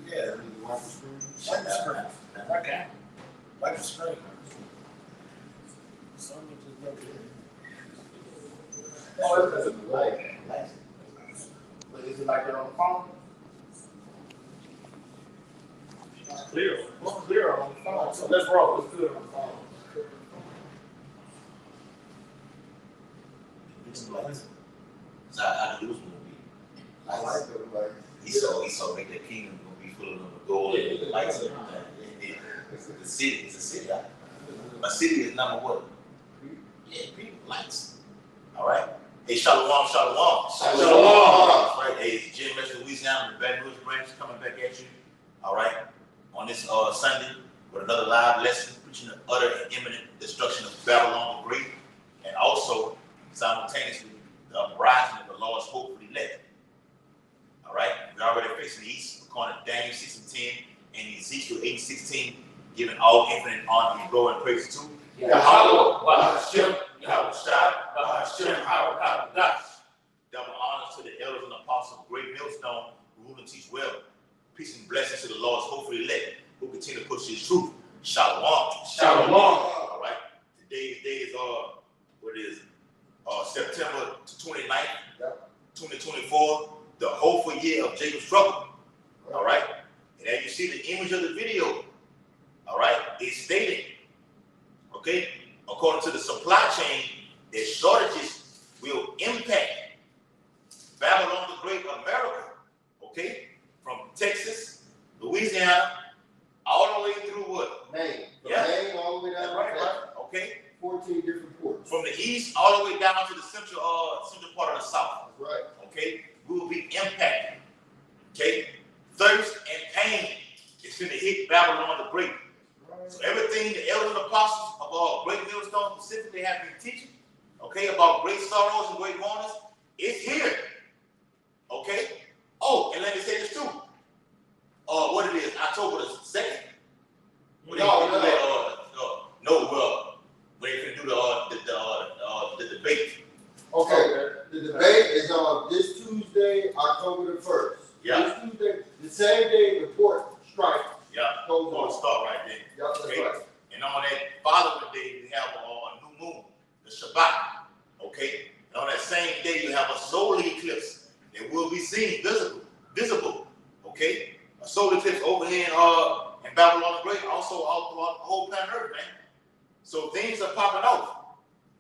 Yeah. Wipe the screen. Wipe the screen. Okay. Wipe the screen. Someone just looked at it. Oh, it's because of the light. But is it like that on the phone? It's clear. It's clear on the phone. So let's roll. Let's do it on the phone. I knew it was gonna be. I like it. Like, He saw make that kingdom gonna be full of gold and lights and everything. The city is a city. My city is number one. Yeah, people, lights. All right. Hey, shalom, shalom. Shalom. Right. Hey, it's Jim West Louisiana, the Baton Rouge branch coming back at you. All right. On this Sunday with another live lesson, preaching the utter and imminent destruction of Babylon the Great, and also simultaneously the uprising of the Lord's hope for the elect. All right, we're already facing the east, according to Daniel 6:10 and Ezekiel 8:16, giving all infinite honor and glory and praise to Yahweh, Bahashem, Yahweh Shai, Bahashem, Hawakadosh. double honors to the elders and apostles of Great Millstone, who rule and teach well. Peace and blessings to the Lord's hopefully elect, who continue to push his truth. Shalom. Shalom. All right, today's day is September 29th, 2024. The hopeful year of Jacob's trouble. All right. And as you see the image of the video, all right, it's stated, okay, according to the supply chain, that shortages will impact Babylon the Great America, okay, from Texas, Louisiana, all the way through what? Maine. From Yeah. Maine all the way down. Right, okay. 14 different ports. From the east all the way down to the central part of the south. That's right. Okay, we will be impacted. Okay, thirst and pain is going to hit Babylon the Great. So everything the elders and apostles of Great Millstone specifically have been teaching, okay, about great sorrows and great mourners, it's here. Okay. Oh, and let me say this too. What it is, October the 2nd. When they can do the debate. Okay, the debate is on this Tuesday, October the 1st. Yeah. This Tuesday, the same day the port strike Yeah. goes We'll on. start right then. Yep, that's Okay. right. And on that following day, we have a new moon, the Shabbat. Okay. And on that same day, you have a solar eclipse that will be seen visible. Okay. A solar eclipse over here in Babylon the Great, also all throughout the whole planet Earth, man. So things are popping off.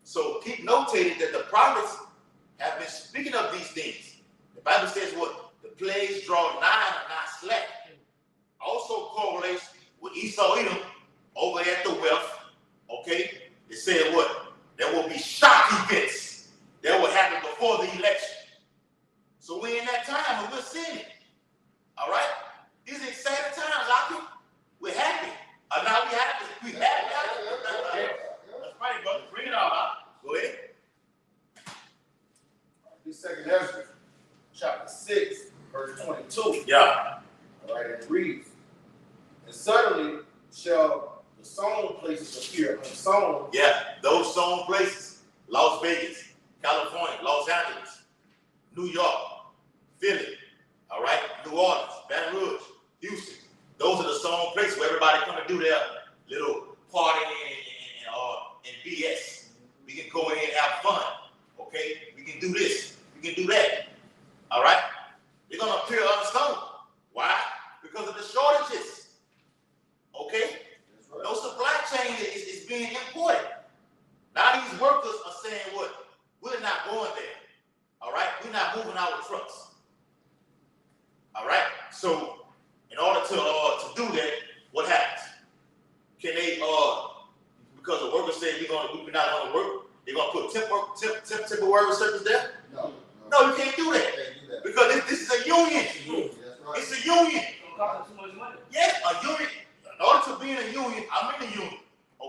So keep notating that the prophets have been speaking of these things. The Bible says what? The plagues draw nigh and not slack. Also correlates with Esau Edom over at the west. Okay? It said what? There will be shock events that will happen before the election. So we're in that time and we're seeing it. All right? These are exciting times, Aki. We're happy. Now we happy. We happy. That's right, brother. Bring it on, huh? Go ahead. This second Ezra, chapter 6, verse 22. Yeah. All right, it reads, and suddenly shall the sown places appear unsown. Yeah, those sown places. Las Vegas, California, Los Angeles, New York, Philly, all right, New Orleans, Baton Rouge, Houston. Those are the sown places where everybody come and do their little party and BS. We can go in and have fun, okay? We can do this, we can do that, all right? They're gonna appear unsown. Why? Because of the shortages, okay? Right. No supply chain is being imported. Now these workers are saying what? We're not going there, all right? We're not moving our trucks, all right? So in order to do that, what happens? Can they, because the workers say we're not gonna work, they're gonna put temporary workers there? No, No, you can't do that. Can't do that. Because this is a union. That's right. It's a union. It's gonna cost too much money. Yes, a union. In order to be in a union, I'm in a union.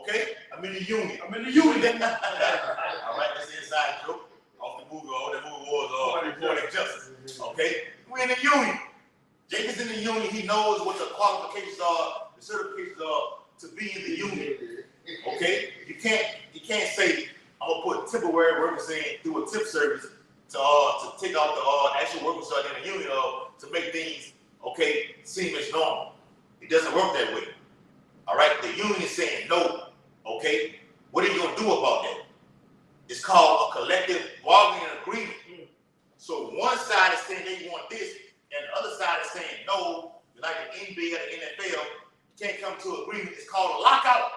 Okay? I'm in the union. I'm in the union. All right, that's the inside joke. Off the movie, all the movie was Poetic Justice. Okay? We're in the union. Jake is in the union. He knows what the qualifications are, the certifications are to be in the union. Okay? You can't say I'm gonna put temporary workers in through a tip service to take out the actual workers that are in the union to make things seem as normal. It doesn't work that way. All right? The union is saying no. Okay? What are you gonna do about that? It's called a collective bargaining agreement. So one side is saying they want this, and the other side is saying no. Like the NBA or the NFL, you can't come to an agreement. It's called a lockout.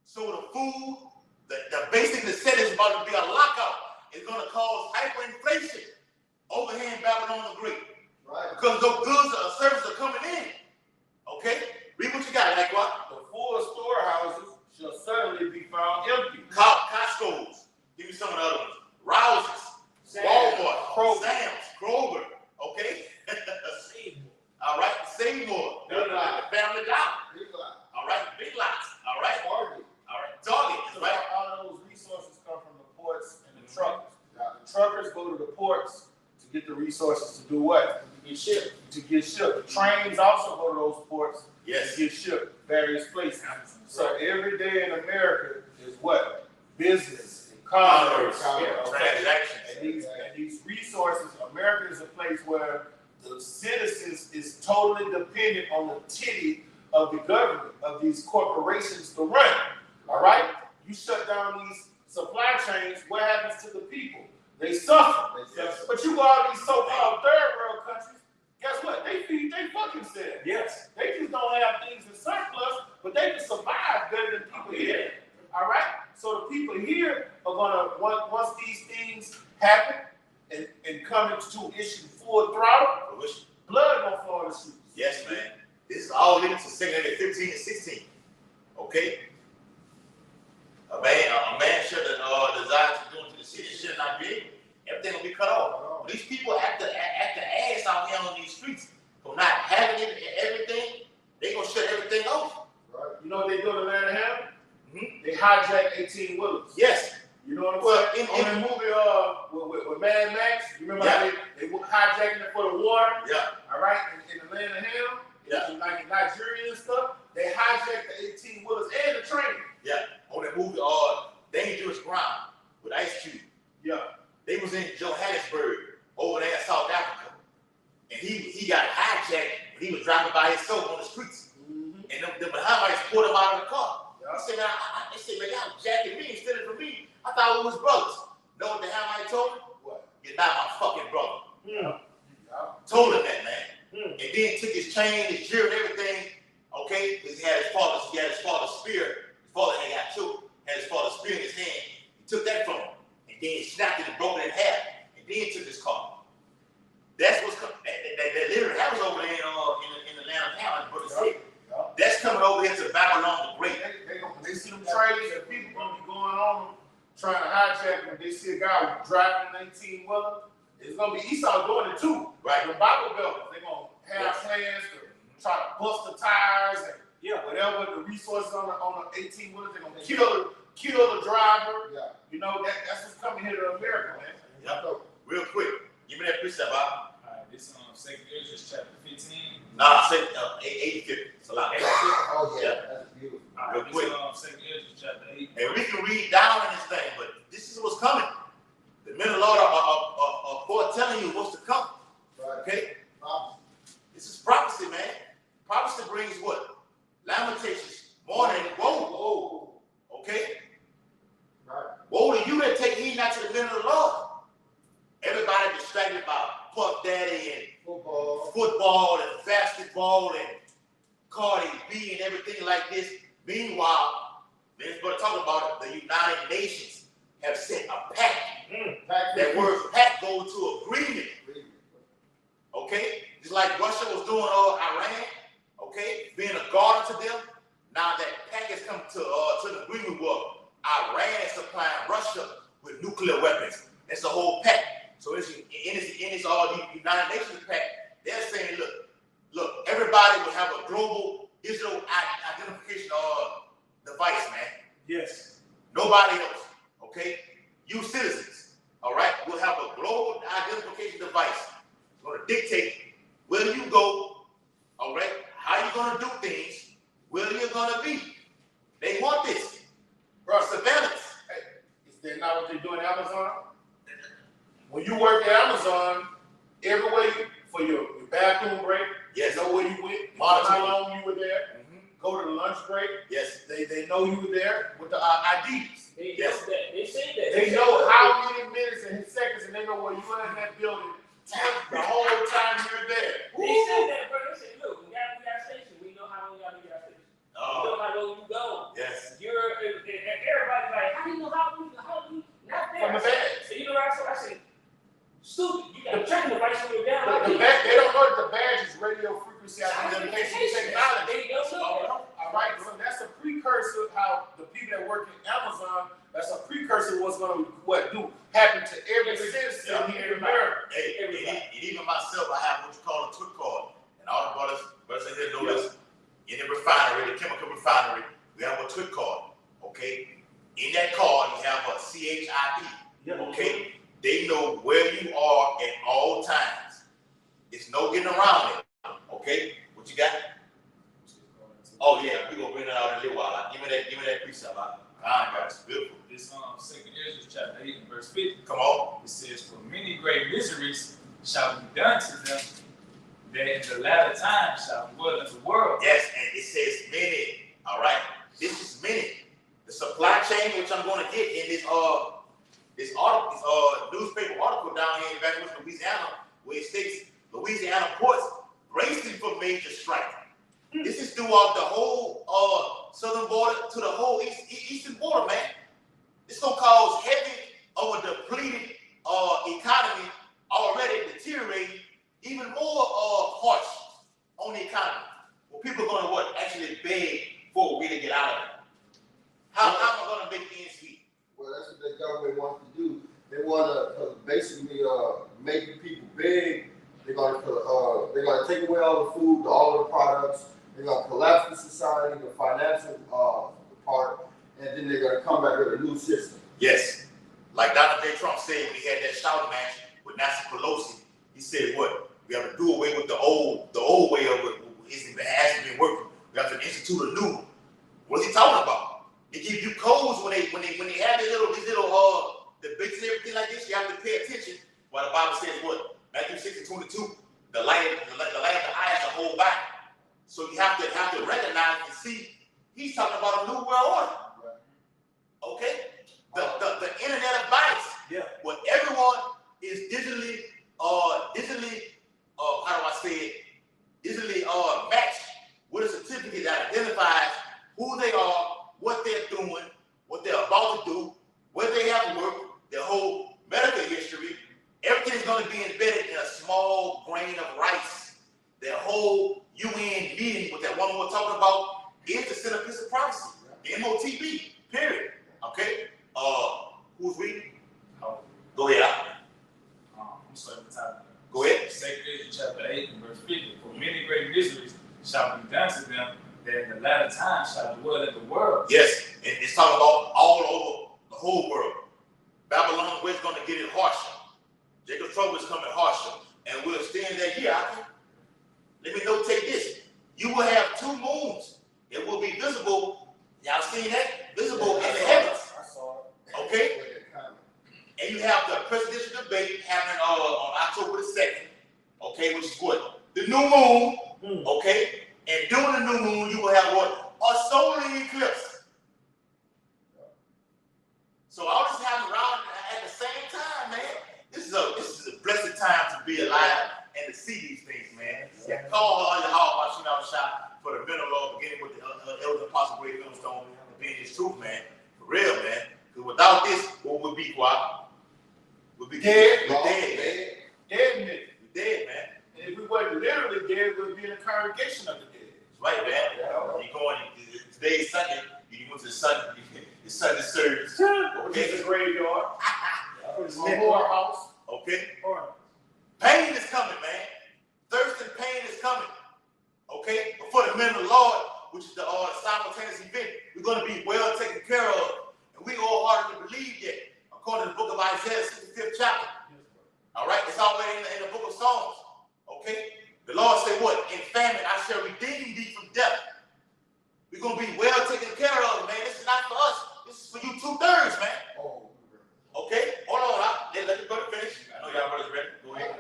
So the food, the basic necessity is about to be a lockout. It's going to cause hyperinflation over here in Babylon the Great. Right. Because those goods or services are coming in. Okay? Read what you got, like what? The full storehouses shall suddenly be found empty. Costco's. Give me some of the other ones. Rouse's, Walmart, Sam's, Kroger. Okay? All right, Seymour, Family Dollar. All right, Big Lots. All right, Target. Right. All of those resources come from the ports and the truckers. The truckers go to the ports to get the resources to do what? To get shipped. The trains also go to those ports to get shipped various places. So every day in America is what? Business, and commerce, transactions. And these resources, America is a place where the citizens is totally dependent on the titty of the government, of these corporations to run. All right? You shut down these supply chains, what happens to the people? They suffer. But you go out to these so-called third world countries, guess what? They feed their fucking selves. Yes. They just don't have things in surplus, but they can survive better than people here. All right? So the people here are gonna, once these things happen and come into issue full throttle, blood gonna fall in the streets. Yes, man. This is all leading to 2 15 and 16. Okay? A man should have desires to do into the city should not be. Everything will be cut off. These people act the ass out here on these streets for not having it and everything. They gonna shut everything off. Right. You know what they do in Atlanta Hamilton? They hijack 18 wheelers. Yes. You know what I'm saying? On the movie with Mad Max, you remember how they hijacking it for the water? Yeah. All right, in Atlanta Hamilton, like in Nigeria and stuff, they hijacked the 18 wheelers and the train. Yeah. On that movie, Dangerous Ground with Ice Cube. Yeah. They was in Johannesburg over there in South Africa, and he got hijacked when he was driving by himself on the streets. And the Bahamites pulled him out of the car. He said, man, they said, man, y'all jacking me instead of for me. I thought we was brothers. Know what the Hamite told him? What? You're not my fucking brother. Told him that, man. And then took his chain, his jewelry, and everything. Okay, because he had his father's spear. His father had got killed. Had his father's spear in his hand. He took that from him, and then he snapped it and broke it in half. And then he took his car. That's what's coming. That literally happens over there in the land of Ham, but it's that's coming over here to Babylon the Great. They see them trains and people gonna be going on them, trying to hijack them. They see a guy driving an 18-wheeler. It's gonna be Esau doing it too. Right. The Bible Belt, they're gonna have plans to try to bust the tires and whatever the resources on the 18-wheelers, they're gonna kill the driver. Yeah. You know, that's what's coming here to America, man. Yep. Real quick. Give me that precept, Bob. This is 2 Ezra chapter 15. Nah, 8:50. It's a lot. Oh yeah, that's beautiful. Real quick. 2 Ezra chapter 8. And we can read down in this thing, but this is what's coming. The men of the Lord are foretelling you what's to come. Right. Okay? This is prophecy, man. Prophecy brings what? Lamentations, mourning, woe. Okay? Right. Woe to you that take heed not to the men of the Lord. Everybody distracted by Puff Daddy and football and basketball and Cardi B and everything like this. Meanwhile, let's talk about it. The United Nations have set a pact. That word pact goes to agreement. Okay? Just like Russia was doing Iran, okay, being a guard to them. Now that pact has come to an agreement where Iran is supplying Russia with nuclear weapons. It's a whole pact. So it's the United Nations pact. They're saying, look, everybody will have a global digital identification of the device, man. Yes. Nobody else, okay? You citizens, all right? We'll have a global identification device. It's going to dictate where you go, all right? How you're going to do things, where you're going to be. They want this. Bro, Surveillance. hey, is that not what they do in Amazon? When you work at Amazon, everywhere for your bathroom break, Yes. they know where you went, Monitor how you. long you were there. Go to the lunch break, Yes. they know you were there with the IDs. They Yes. know that. They say that. They know how many minutes and seconds, and they know where you were in that building the whole time you're there. They say that, bro. They say, look, we got a gas station. We know how long you got to gas station. We know how long you go. Yes. Everybody's like, how do you know how you not there? From the badge. So you know what I said? Stupid. You got a tracking device on your down. The badge, they don't know that the badge is radio frequency identification technology. They don't know. All right, so that's a precursor how the people that work in Amazon, that's a precursor of what's going to happen to every citizen here in America. Hey, and even myself, I have what you call a TWIC card. And all the brothers in here know this. In the refinery, the chemical refinery, we have a TWIC card, okay? In that card, you have a CHID, okay? They know where you are at all times. It's no getting around it, okay? What you got? Oh yeah, we gonna bring that out in a little while. Give me that precept. I got it. Beautiful. This 2 Ezra chapter 8 and verse 50. Come on. It says, "For many great miseries shall be done to them, that in the latter time shall dwell in the world." Yes, and it says many. All right, this is many. The supply chain, which I'm going to get in this newspaper article down here in Baton Rouge, Louisiana, where it states Louisiana ports bracing for major strike. This is throughout the whole southern border to the whole eastern border, man. It's gonna cause heavy of a depleted economy already deteriorating, even more harsh on the economy. Well, people are gonna actually beg for a way to get out of it. How am I gonna make ends meet? Well, that's what the government wants to do. They want to basically make people big. They're gonna take away all the food, all the products. They're gonna collapse the society, the financial part, and then they're gonna come back with a new system. Yes, like Donald J. Trump said when he had that shouting match with Nancy Pelosi. He said, "What? We have to do away with the old way of it. It hasn't been working. We have to institute a new one." What's he talking about? They give you codes when they have these little debates and everything like this. You have to pay attention. While the Bible says what? Matthew 6:22, the light of the eye is the whole body. So you have to recognize and see he's talking about a new world order. Okay? The internet of bodies. Yeah. Where everyone is digitally matched with a certificate that identifies who they are, what they're doing, what they're about to do, where they have worked, their whole medical history. Everything is going to be embedded in a small grain of rice. Their whole UN meeting with that woman we're talking about is the centerpiece of privacy. The MOTB, period. Okay? Who's reading? Go ahead. I'm starting the top. Go ahead. 2 Ezra chapter 8 and verse 50. "For many great miseries shall be done to them, that in the latter time shall dwell in the world." Yes, and it's talking about all over the whole world. Babylon, we're going to get it harsher. Jacob's trouble is coming harsher. And we'll stand there here. Let me notate this. You will have 2 moons. It will be visible. Y'all seen that? Visible in the heavens. I saw it. Okay? And you have the presidential debate happening on October the 2nd. Okay, which is what? The new moon. Okay? And during the new moon, you will have what? A solar eclipse. So all this happening around at the same time, man. This is a blessed time to be alive and to see these things, man. Yeah, call all your heart about shooting out a shot for the mental law, beginning with the elder apostle Great Millstone and being his truth, man. For real, man. Because without this, what would be quiet? We'd be Dead. We're dead, man. Dead nigga. We're dead, man. And if we weren't literally dead, we'd be in a congregation of the dead. That's right, man. You going? Today's Sunday. You went to the Sunday service. Which is a graveyard. It's a whorehouse. Okay. Pain is coming, man. Thirst and pain is coming. Okay? But for the men of the Lord, which is the simultaneous event, we're going to be well taken care of. And we wholeheartedly believe that, according to the book of Isaiah, 65th chapter. All right, it's already in the book of Psalms. Okay? The Lord said what? In famine, I shall redeem thee from death. We're going to be well taken care of, man. This is not for us. This is for you 2/3, man. Oh. Okay? Hold on. Let the brother finish. I know y'all brothers ready. Go ahead.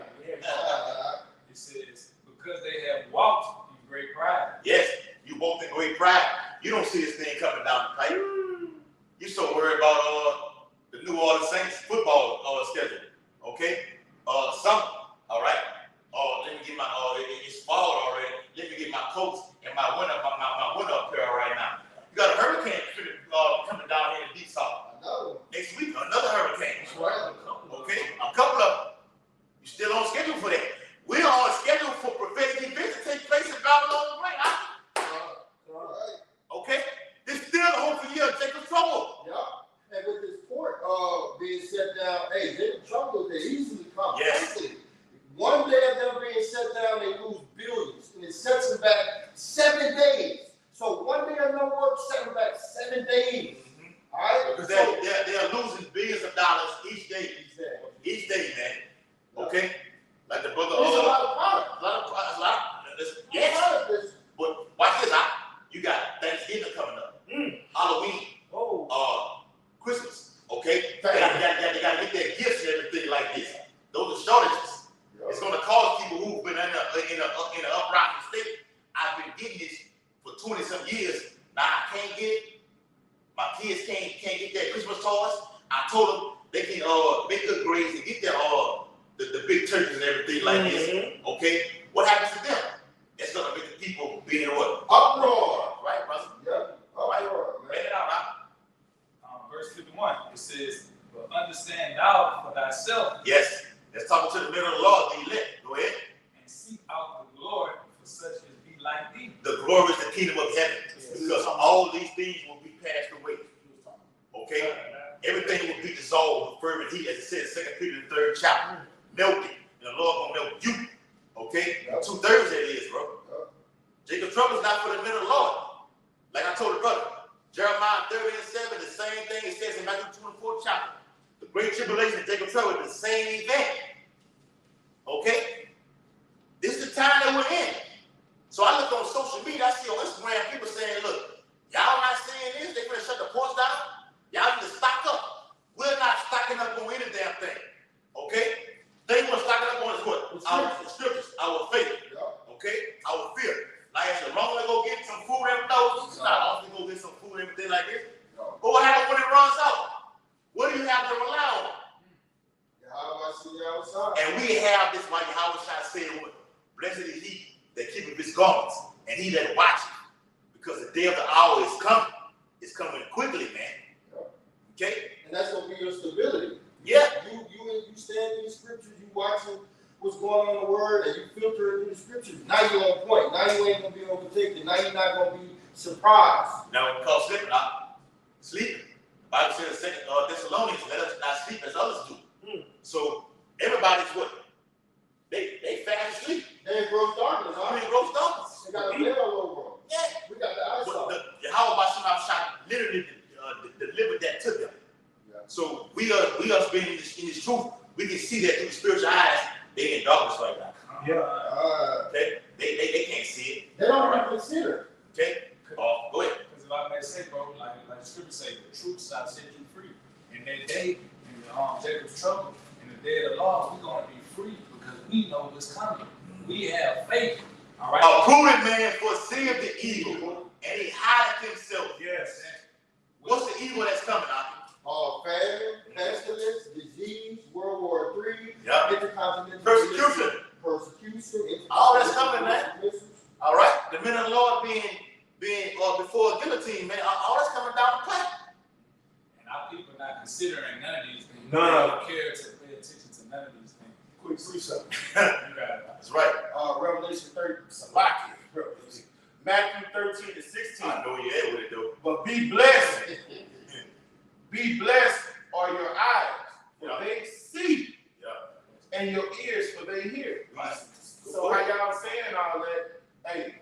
It says, because they have walked in great pride. Yes, you both in great pride. You don't see this thing coming down the pipe. You so worried about the New Orleans Saints football schedule. Okay? Summer. All right? Let me get my it's fall already. Let me get my coats and my winter apparel right now. You got a hurricane coming down here in Deep South. Next week, another hurricane. That's right. Okay? A couple of them. You still on schedule for that. We're on schedule for prophetic events to take place in Babylon the Great. Right. Okay? This is still the hopeful year of Jacob's trouble. Yeah. And with this port being set down, hey, Jacob's trouble, they easily come. Yes. Quickly. One day of them being set down, they lose billions. And it sets them back 7 days. So one day of no work, set them back 7 days. All right? Because they're losing billions of dollars each day. Each day, man. Okay? Like the brother. There's a lot of product. A lot. Yes. But watch this out. You got Thanksgiving coming up. Halloween. Christmas. Okay? They gotta get their gifts and everything like this. Those are shortages. It's gonna cause people who've been in an uprising state. I've been getting this for 20-some years. Now I can't get it. My kids can't get their Christmas toys. I told them they can make good grades and get their the big turkeys and everything like this. Okay? What happens to them? It's gonna make the people be in what? Uproar. Right, brother? Yeah. Uproar, man. Read it out, right? Verse 51, it says, but understand thou for thyself Yes. Let's talk to the middle of the Lord, the elect. Go ahead. and seek out the glory for such as be like thee. The glory is the kingdom of heaven. Because all these things will be passed away. Okay? Everything will be dissolved with fervent heat, as it says in 2 Peter the 3rd chapter. Melt it. And the Lord gonna melt you. Okay? 2/3 that is, bro. Jacob's trouble is not for the middle of the Lord. Like I told the brother, Jeremiah 30:7, the same thing it says in Matthew 24th chapter. The great tribulation of Jacob's trouble is the same event. Okay? This is the time that we're in. So I look on social media, I see on Instagram people saying, look, y'all not seeing this, they gonna shut the ports down. Y'all need to stock up. We're not stocking up on any damn thing. Okay? They want to stock up on is what? Our scriptures, our faith. Okay? Our fear. Like I said, wrong to go get some food every day. It's not often to go get some food and everything like this. But what happens when it runs out? What do you have to rely on? And we have this, like Yahweh said, what? Blessed is he that keepeth his garments, and he that watcheth. Because the day of the hour is coming. It's coming quickly, man. Okay? And that's gonna be your stability. Yeah. You stand in the scriptures, you watching what's going on in the word, and you filter it through the scriptures. Now you're on point. Now you ain't gonna be overtaken. Now you're not gonna be surprised. Now when it comes sleeping, sleeping. The Bible says in 2 Thessalonians, let us not sleep as others do. So everybody's what? They fast asleep. They in gross darkness, huh? I mean, gross darkness. They got a veil over them. Yeah. We got the eyes But off. the Yahweh Shah literally delivered that to them. Yeah. So we are being in this truth. We can see that through the spiritual eyes. They in darkness right now. Yeah. They can't see it. They don't even consider. Okay? Go ahead. Because if I may say, bro, like the scripture say, the truth shall set you free. And that day, in the Jacob's trouble, in the day of the Lord, we're going to be free because we know what's coming. We have faith. All right. A prudent man foreseeth the evil, and he hideth himself. Yes. What's the evil that's coming, Aki? Famine, pestilence, disease, World War III, Yeah. intercontinental Persecution. All that's coming, man. All right. The men of the Lord being before a guillotine, man. All that's coming down the pipe. And our people not considering none of these things. None They of don't care to pay attention to none of these things. Quick precept. You got it. That's right. Revelation 30, Salaki, Revelation. Matthew 13-16. I know you're able to do. But be blessed. Be blessed are your eyes, for Yeah. they see, Yeah. and your ears, for they hear. Right. So how y'all saying all that? Hey,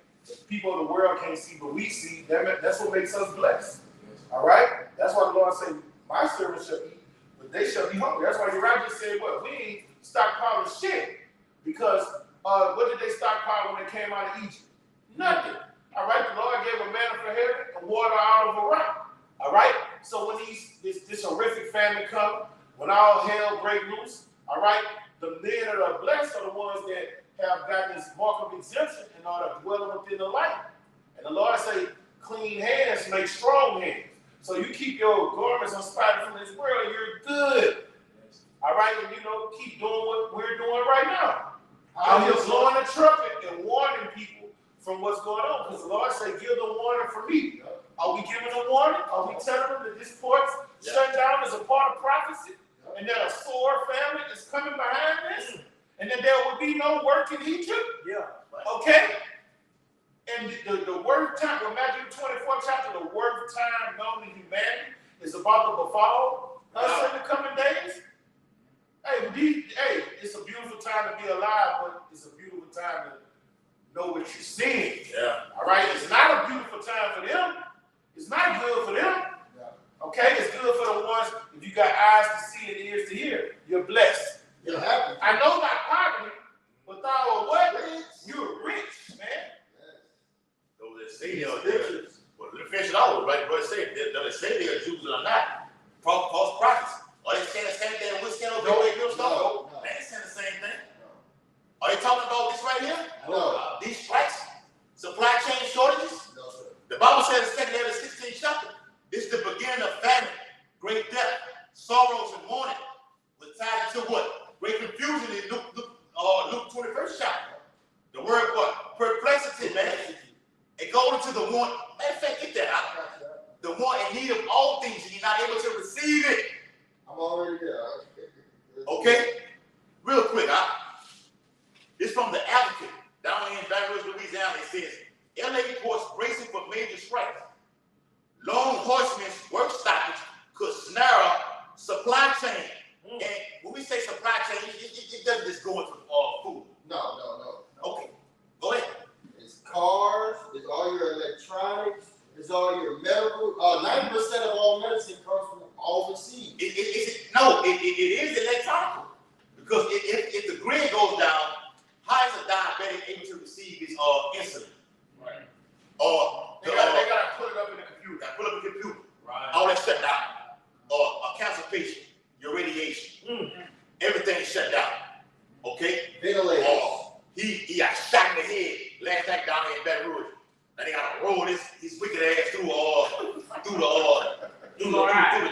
people of the world can't see what we see, that's what makes us blessed. All right? That's why the Lord said, my servants shall eat, but they shall be hungry. That's why Uriah just said, what? We ain't stockpiling shit. Because what did they stockpile when they came out of Egypt? Nothing. All right? The Lord gave a manna from heaven and water out of a rock. All right? So when this horrific famine comes, when all hell break loose, all right, the men that are blessed are the ones that have gotten this mark of exemption and are dwelling within the light. And the Lord say, clean hands make strong hands. So you keep your garments unspotted from this world, you're good. All right, and keep doing what we're doing right now. Out here blowing a trumpet and warning people from what's going on. Because the Lord say, give the warning for me. Are we giving a warning? Are we telling them that this port's shut down as a part of prophecy? And that a sore famine is coming behind this? And that there will be no work in Egypt? Yeah. Okay? And the word time, in Matthew 24 chapter, the word time known in humanity is about to befall us in the coming days. Hey, it's a beautiful time to be alive, but it's a beautiful time to know what you're seeing. Yeah. All right? It's not a beautiful time for them. It's not good for them. Okay? It's good for the ones, if you got eyes to see and ears to hear, you're blessed. You're happy. I know not poverty, but thou are what? You're rich, man. So they say well, let me finish it out, right? Brother say, they say they are Jews or not. False prophets. Are they saying the same thing we're saying over here? No. They ain't saying the same thing. Are you talking about this right here? No. These strikes? Supply chain shortages? No, sir. The Bible says in 2 Kings 16th chapter, this is the beginning of famine, great death, sorrows, and mourning. With tied into what? Great confusion in Luke 21st chapter. The word what? Perplexity, man. It goes into the one. Matter of fact, get that out. The one in need of all things, and you're not able to receive it. I'm already there. Okay? Real quick, it's from the Advocate down in Baton Rouge, Louisiana. It says, LA ports bracing for major strikes. Long horsemen's work stoppage could snarl supply chain. And when we say supply chain, it doesn't just go into food. No. Okay, go ahead. It's cars, it's all your electronics, it's all your medical. 90% of all medicine comes from overseas. It is electronic. Because if the grid goes down, how is a diabetic able to receive his insulin? Right. Or They gotta put it up in the computer. put up a computer. Right. All that shut down. Or a cancer patient, your radiation. Everything shut down. Okay? Ventilators. He got shot in the head last night down there in Baton Rouge. Now they gotta roll his wicked ass through the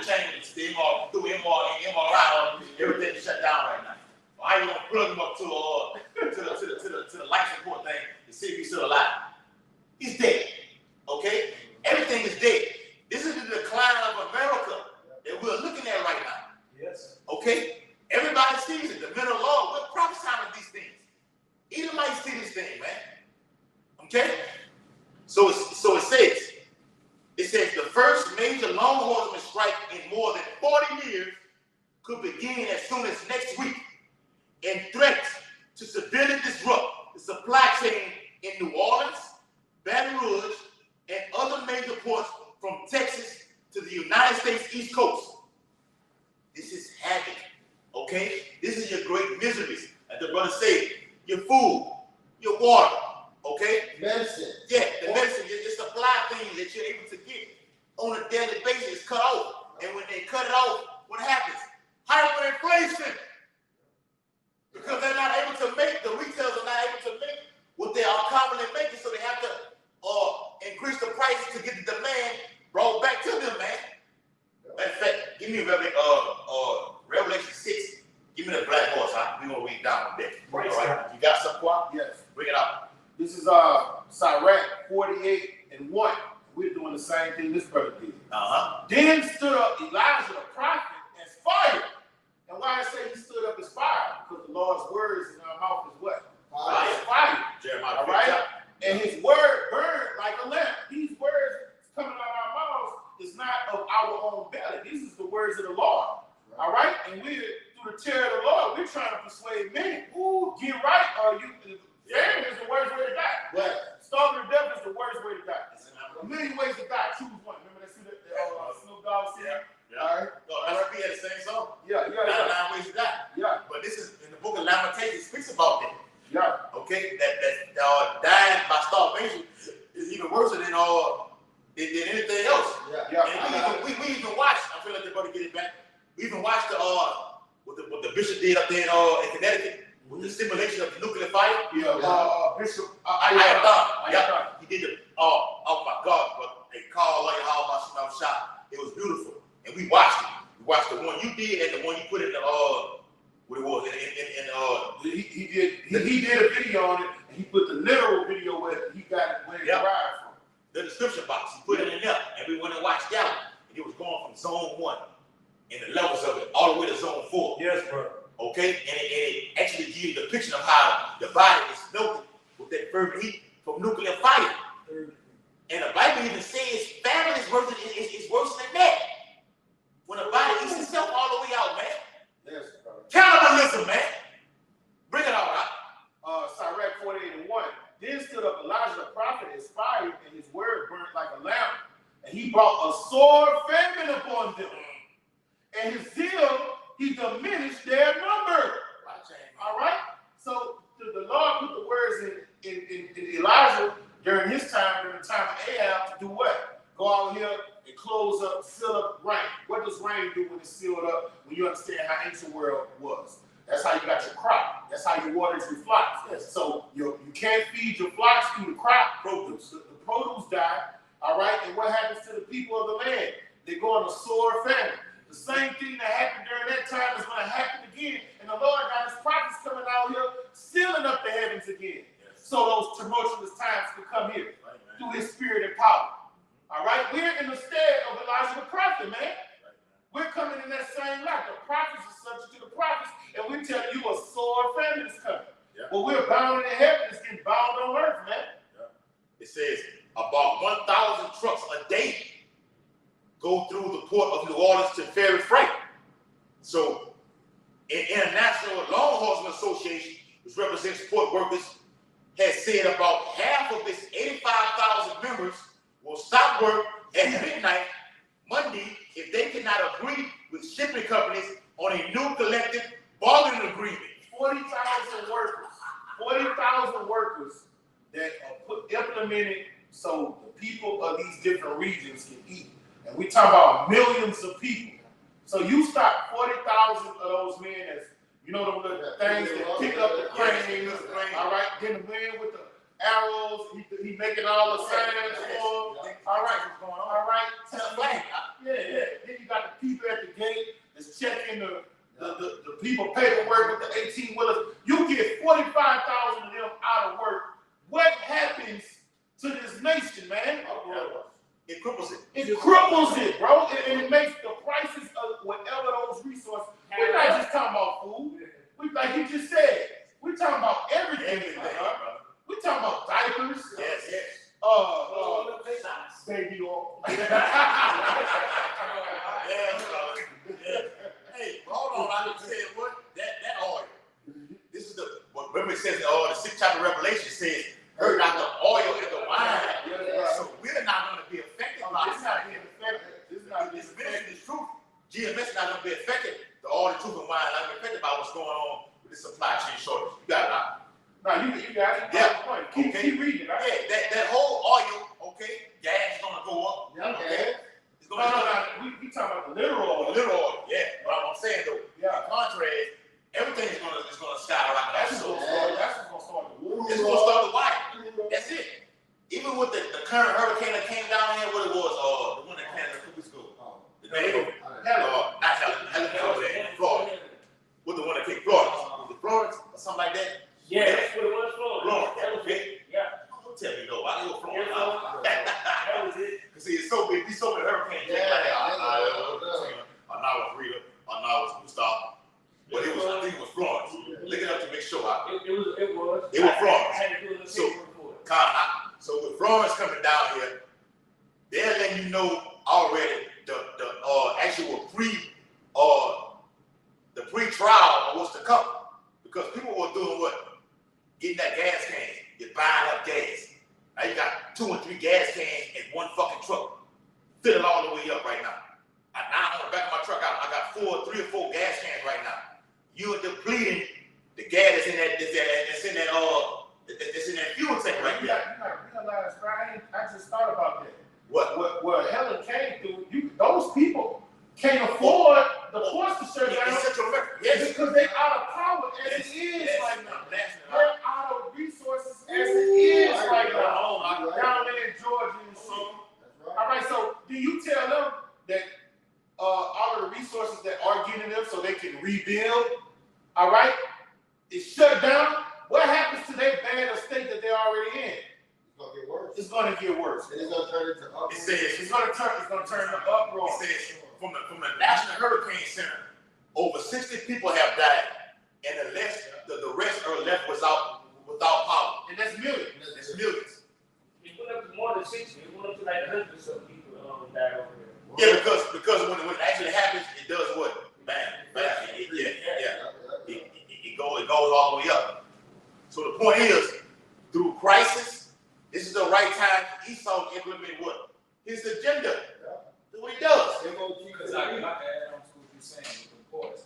chains, through MRI, everything is shut down right now. Well, how you gonna plug him up to the life support thing to see if he's still alive? He's dead. Okay? Everything is dead. This is the decline of America that we're looking at right now. Yes. Okay? Everybody sees it. The men of law, we're prophesying these things. Edomites see this thing, man. Okay? So it says the first major long horseman strike in more than 40 years could begin as soon as next week and threats to severely disrupt the supply chain in New Orleans, Baton Rouge, and other major ports from Texas to the United States East Coast. This is havoc, okay? This is your great miseries. As the brother said, your food, your water, okay? Medicine. Yeah, the medicine, your supply things that you're able to get on a daily basis is cut off. And when they cut it off, what happens? Hyperinflation. Because they're not able to make, the retailers are not able to make what they are commonly making, so they have to increase the prices to get the demand brought back to them, man. Matter of fact, give me Revelation 6. Give me the black horse. We're going to read down a bit. All right? You got some, Qua? Yes. Bring it up. This is Sirach 48:1. We're doing the same thing this brother did. Then stood up Elijah the prophet as fire. And why I say he stood up as fire? Because the Lord's words in our mouth is what? Fire. It's fire. Jeremiah. All right? And his word burned like a lamp. These words coming out of our mouths is not of our own belly. These is the words of the Lord. All right? And we're, through the terror of the Lord, we're trying to persuade many. Ooh, get right, or you. Famine is the worst way to die. Right. Starving to death is the worst way to die. A Million Ways to Die. Choose one. Remember that Snoop Dogg scene? Yeah. All right. No, that's we had the same song. Yeah. 99 Ways to Die. Yeah. But this is in the book of Lamentations speaks about that. Yeah. Okay, that dying by starvation is even worse than anything else. Yeah. And we even watched. I feel like they're going to get it back. We even watched what the bishop did up there in Connecticut with the stimulation of the nuclear fire. Bishop Ayatollah. Yeah, he did the. Oh my God! But they called like how about shot. It was beautiful, and we watched it. We watched the one you did and the one you put in the what it was he did a video on it, and he put the literal video where he got it where it derived from. The description box. He put it in there, and we went and watched that one. And it was going from zone 1 and the levels of it all the way to zone 4. Yes, bro. Okay, and it actually gives you the picture of how the body is melted with that fervent heat from nuclear fire. And the Bible even says famine is worse than that. When a body eats itself all the way out, man. Yes, bro. Cannibalism, man. Bring it all out. Sirach 48:1. Then stood up Elijah the prophet, inspired, and his word burnt like a lamp. And he brought a sore famine upon them. And his zeal, he diminished their number. All right? So the Lord put the words in Elijah during his time, during the time of Ahab, to do what? Go out here and close up, seal up rain. What does rain do when it's sealed up? When you understand how ancient world was. That's how you got your crop. That's how you water your flocks. Yes. So you can't feed your flocks through the crop produce. The produce die. All right? And what happens to the people of the land? They go on a sore famine. The same thing that happened during that time is going to happen again. And the Lord got his prophets coming out here, sealing up the heavens again. Yes. So those tumultuous times could come here through his spirit and power. All right? We're in the stead of Elijah the prophet, man. We're coming in that same light. The prophets are subject to the prophets, and we tell you a sore famine is coming. Yeah. Well, we're bound in heaven, it's getting bound on earth, man. Yeah. It says about 1,000 trucks a day go through the port of New Orleans to ferry freight. So, an International Law Enforcement Association, which represents port workers, has said about half of its 85,000 members will stop work at midnight Monday if they cannot agree with shipping companies on a new collective bargaining agreement. 40,000 workers. 40,000 workers that are implemented so the people of these different regions can eat. And we talk about millions of people. So you stop 40,000 of those men as, you know, the things that pick up the cranes, all right? Then the man with the arrows, he making all the signs for them. All right, what's going on? All right, tell me. Yeah. Then you got the people at the gate that's checking the people paperwork with the 18-wheelers. You get 45,000 of them out of work. What happens to this nation, man? It cripples it. It cripples it, bro. And it makes the prices of whatever those resources. We're not just talking about food. We, like you just said, we're talking about everything. We're talking about diapers. Yes. Baby oil. Hey, hold on. I just said what? That oil. This is remember it says the 6th chapter of Revelation says, heard not the oil and the wine. So we're not going to be affected by this. This ministry is truth. GMS is not going to be affected. The oil, the truth, and wine not going to be affected by what's going on with the supply chain shortage. You got it, right? No, you got it. Yeah. Keep reading, right? Yeah, that whole oil, okay, gas is going to go up. Okay. It's No, going to we talking about the literal oil. little oil, yeah. But I'm saying though, Yeah. in contrast, everything is gonna skyrocket. That's what's going to start the war. It's gonna start the wire. That's it. Even with the current hurricane that came down here, what it was, the one that came a couple weeks ago. The name, not Helen, Florida. What the one that came Florida? Was it Florida or something like that? Yeah, that's what it was, Florida. Florida, okay. Yeah. Don't tell me no, I know Florida. That was it. Cause see, it's so big, these so many hurricanes. Now it's Rita, now it's Gustav. But it was, I think it was Florence. Look it up to make sure. It was Florence. I had to do a little So, paper for it. So with Florence coming down here, they're letting you know already the actual pre-trial of what's to come. Because people were doing what? Getting that gas can. You're buying up gas. Now you got 2 and 3 gas cans at $1.50. full 3 or 4 gas cans right now. You are depleting the gas that's in that fuel tank right You there. gotta realize, Brian, I just thought about that. What? What Helen came through, those people can't afford the ports to shut down. In Central America, Yes, yes. because they out of power as it is Yes. right now. That's They're out of resources as it is right now. Right. Down there in Georgia and shit. That's All right. right, so do you tell them that all of the resources that are getting them so they can rebuild, all right, is shut down? What happens to that bad state that they're already in? It's gonna get worse. It's gonna get worse. And it's gonna turn into uproar. It says, It's gonna turn to uproar. it says from the National Hurricane Center, over 60 people have died, and the rest are left without power. And that's millions. It's millions. It went up to more than 60. It went up to like 100 or something people died over there. Yeah, because when it actually happens, it does what? Bam, bam. It goes all the way up. So the point is, through crisis, this is the right time for Esau to implement what? His agenda. That's what he does. Because I can add on to what you're saying with the ports.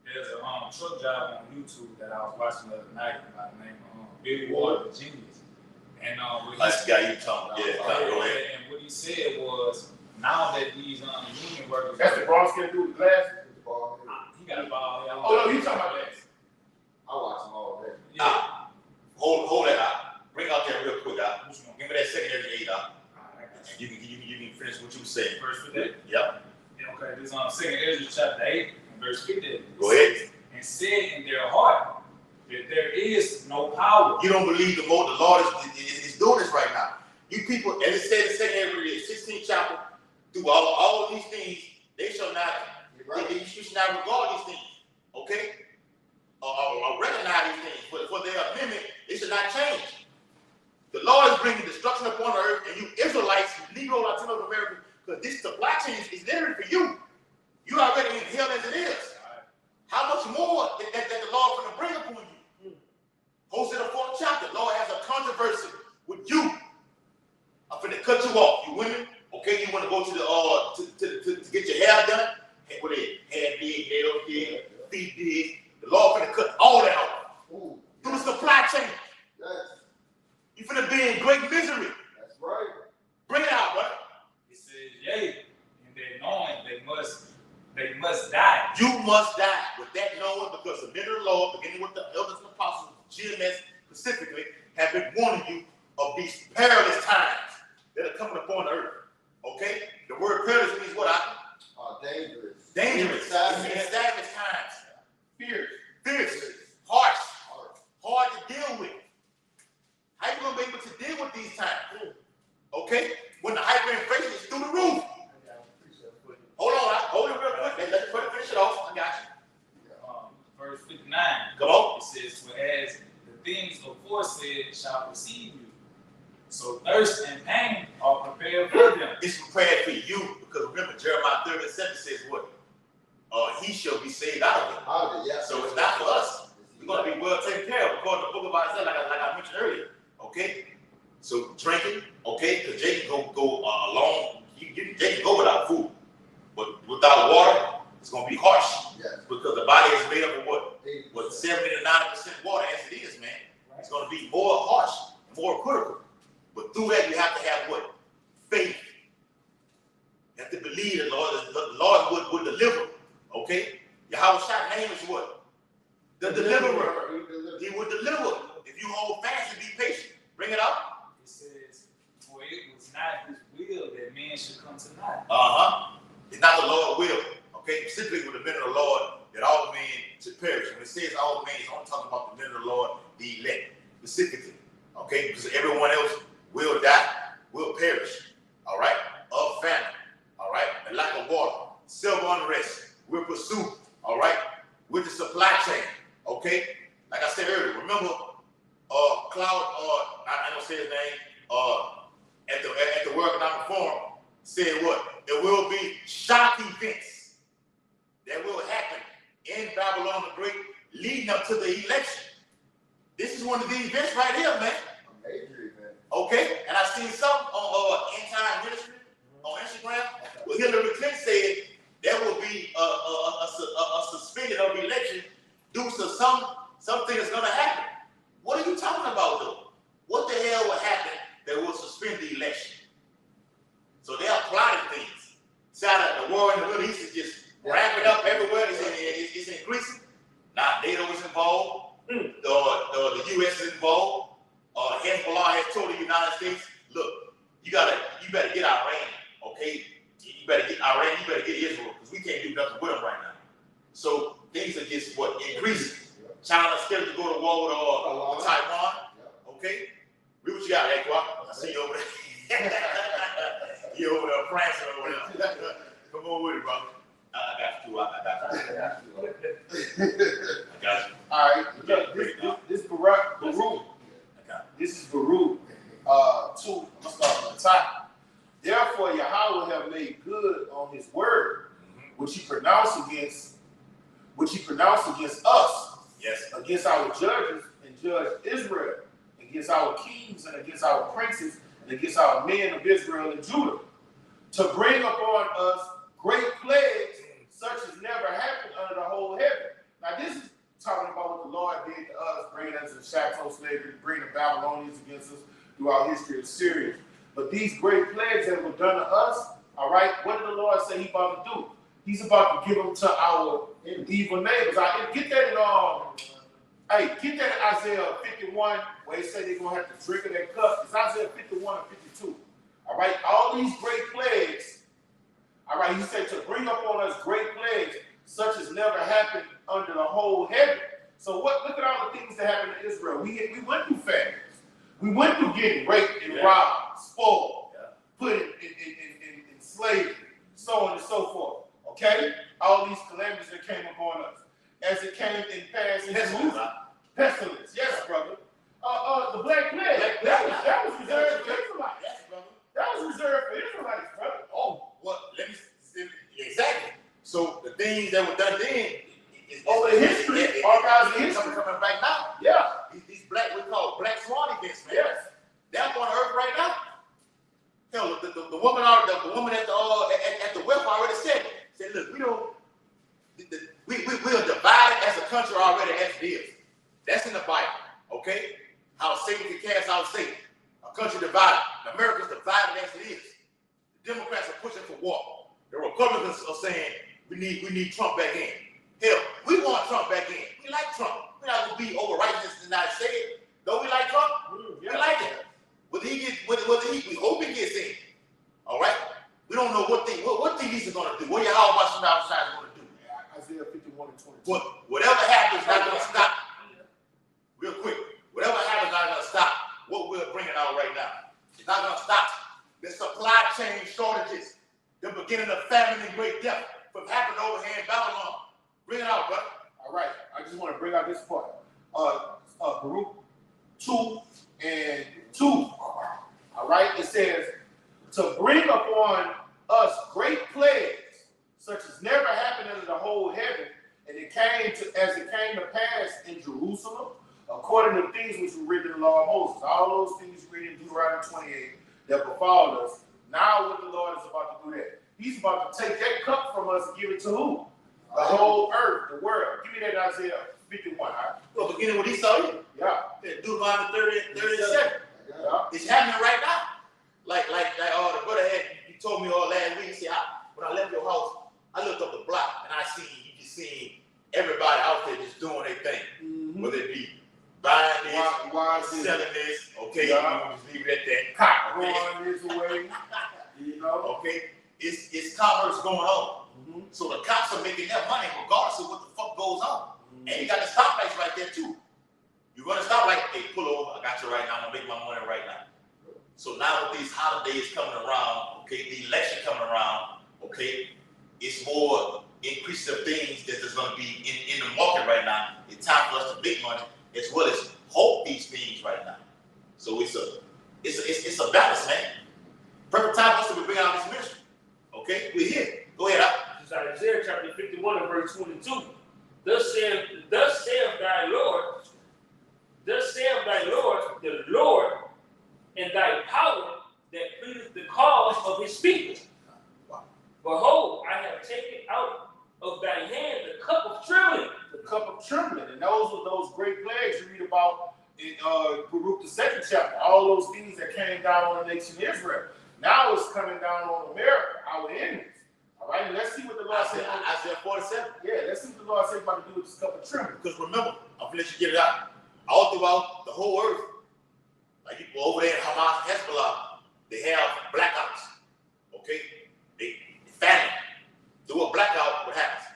There's a truck driver on YouTube that I was watching the other night by the name of Billy Ward, the Genius. And That's the guy you talking about. Yeah, go ahead. And what he said was, now that these union workers, That's the Bronx can do with glasses. he got a ball. Oh no, you talking about that? I watch them all day. Yeah. Hold that out. Bring out that real quick out. Give me that secondary 8 out. And you can finish what you said. Verse 50. Yep. Okay, this is 2 Ezra chapter 8 and verse 50. Go ahead. And said in their heart that there is no power. You don't believe the Lord is doing this right now. You people, as it said in secondary 16th chapter, through all of these things, they shall not, you should not regard these things. Okay? Or recognize these things. But for their amendment, it should not change. The Lord is bringing destruction upon the earth, and you Israelites, Negro Latino Americans, because this supply chain is literally for you. You already in hell as it is. How much more that the Lord going to bring upon you? Hosea the 4th chapter, the Lord has a controversy with you. I'm finna cut you off, you women. Okay, you want to go to to get your hair done? Hey, what is it? Hair big, nails big, feet big. The Lord finna cut all that out. Ooh, Through the supply chain. yes, You finna be in great misery. that's right. Bring it out, bro. It says, yea, and they knowing they must die. You must die with that knowing, because the men of the Lord, beginning with the elders and apostles, GMS specifically, have been warning you of these perilous times that are coming upon the earth. Okay? The word perilous means what? Dangerous. Dangerous. It Savage. means savage times. Fierce. Fierce. Harsh. Hard to deal with. How you gonna be able to deal with these times? Okay? When the hyperinflation is through the roof. Hold it real quick. Let's finish it off. I got you. Verse 59. Come on. It says, whereas the things aforesaid shall precede you. So thirst and pain are prepared for them. It's prepared for you, because remember, Jeremiah 30:7 says what? He shall be saved out of it. Yeah. So it's not for us. We're going to be well taken care of, according to the book of Isaiah, like I mentioned earlier. Okay? So drinking, okay, because Jay can go along. Jay can go without food. But without water, it's going to be harsh. Yes. Because the body is made up of what? 80%. What, 70 to 90% water as it is, man. It's going to be more harsh, more critical. But through that, you have to have what? Faith. You have to believe that the Lord would deliver. Okay? Yahweh Shai's name is what? The deliverer. He would deliver if you hold fast and be patient. Bring it up. It says, for it was not his will that man should come to naught. It's not the Lord's will. Okay? Specifically with the men of the Lord, that all men should perish. When it says all men, it's only talking about the men of the Lord, the elect, specifically. Okay? Because everyone else will die, will perish. All right? Of famine. All right? And lack of water. Civil unrest. We'll pursue. All right? With the supply chain. Okay? Like I said earlier, remember, Cloud, I don't say his name, at the World Economic Forum, said what? There will be shock events that will happen in Babylon the Great leading up to the election. This is one of these events right here, man. A major event. Okay? And I seen some on End Time Ministry on Instagram where Hillary Clinton said there will be a something is gonna happen. What are you talking about though? What the hell will happen that will suspend the election? So they are plotting things. Sound like the war in the Middle East is just ramping up everywhere. It's increasing. Now NATO is involved, or the U.S. is involved, or Hezbollah has told the United States, look, you better get Iran, okay? You better get Iran, you better get Israel, because we can't do nothing with them right now. So things are just increasing. China's scared to go to war with Taiwan, okay? Read what you got, Aqua. I see you over there. You over there prancing over there. Come on with it, brother. I got you too. I got you. All right, look, this Baruch. This is Baruch 2. I'm gonna start from the top. Therefore, Yahweh have made good on his word, which he pronounced against us, Yes. against our judges and judged Israel, against our kings and against our princes and against our men of Israel and Judah, to bring upon us great plagues such as never happened under the whole heaven. Now this is talking about what the Lord did to us, bringing us into chattel slavery, bringing the Babylonians against us throughout history of Syria. But these great plagues that were done to us, all right, what did the Lord say he about to do? He's about to give them to our evil neighbors. Get that in Isaiah 51, where he said they're going to have to drink of that cup. It's Isaiah 51 and 52. All right, all these great plagues, all right, he said to bring upon us great plagues, such as never happened under the whole heaven. So look at all the things that happened to Israel. We went through famines. We went through getting raped and robbed, spoiled, put in slavery, so on and so forth. Okay? All these calamities that came upon us. As it came in past in pestilence. Yes, brother. The Black Plague. That was reserved for Israelites. Yes, brother. That was reserved for Israelites, brother. Oh, well, let me exactly. So the things that were done then, over the history, archives of history, coming back now. Yeah. These black, we call black swan events, man. Yes. They're on earth right now. Hell, the woman at the welfare already said, look, we are divided as a country already as it is. That's in the Bible, okay? How Satan can cast out Satan. A country divided. America's divided as it is. The Democrats are pushing for war. The Republicans are saying we need Trump back in. Hell, we want Trump back in. We like Trump. We're not gonna be over righteous and not say it. Don't we like Trump? We like it. We hope he gets in. All right. We don't know what things are gonna do. What how much from outside is gonna do? Isaiah 51 and 22. But whatever happens, not gonna stop. Real quick, whatever happens, not gonna stop what we're bringing out right now. It's not gonna stop the supply chain shortages, the beginning of famine and great death from happening over here in Babylon. Bring it out, brother. All right, I just want to bring out this part. Baruch 2 and 2. All right, it says, to bring upon us great plagues, such as never happened under the whole heaven, and it came to pass in Jerusalem, according to things which were written in the law of Moses. All those things written in Deuteronomy 28 that befall us. Now what the Lord is about to do that. He's about to take that cup from us and give it to who? The whole earth, the world. Give me that Isaiah 51. Right? Well, beginning with Esau. Yeah. Deuteronomy 37. Yeah. It's happening right now. Like the brother you told me all last week. See, when I left your house, I looked up the block and you just seen everybody out there just doing their thing. Mm-hmm. Whether it be buying this, selling this, okay, Yeah. just leave it at that. Cotton is away. You know? Okay, it's commerce going on. Mm-hmm. So the cops are making their money regardless of what the fuck goes on. And you got the stoplights right there too. You're gonna stop like, hey, pull over, I got you right now, I'm gonna make my money right now. So now with these holidays coming around, okay, the election coming around, okay, it's more increase of things that there's gonna be in the market right now. It's time for us to make money as well as hope these things right now. So it's a balance, man. Perfect time for us to bring out this ministry. Okay, we're here. Go ahead, Al. This is Isaiah chapter 51 and verse 22. Thus saith thy Lord, the Lord, and thy power that pleadeth the cause of his people. Behold, I have taken out of thy hand the cup of trembling. The cup of trembling. And those were those great plagues you read about in Baruch the 2nd chapter. All those things that came down on the nation of Israel. Now it's coming down on America, our enemies. All right, and let's see what the Lord said. Isaiah 47. Yeah, let's see what the Lord said about to do with this cup of trembling. Because remember, I'm gonna let you get it out. All throughout the whole earth, like you go over there in Hamas, Hezbollah, they have blackouts. Okay, they famine. Through a blackout, what happens?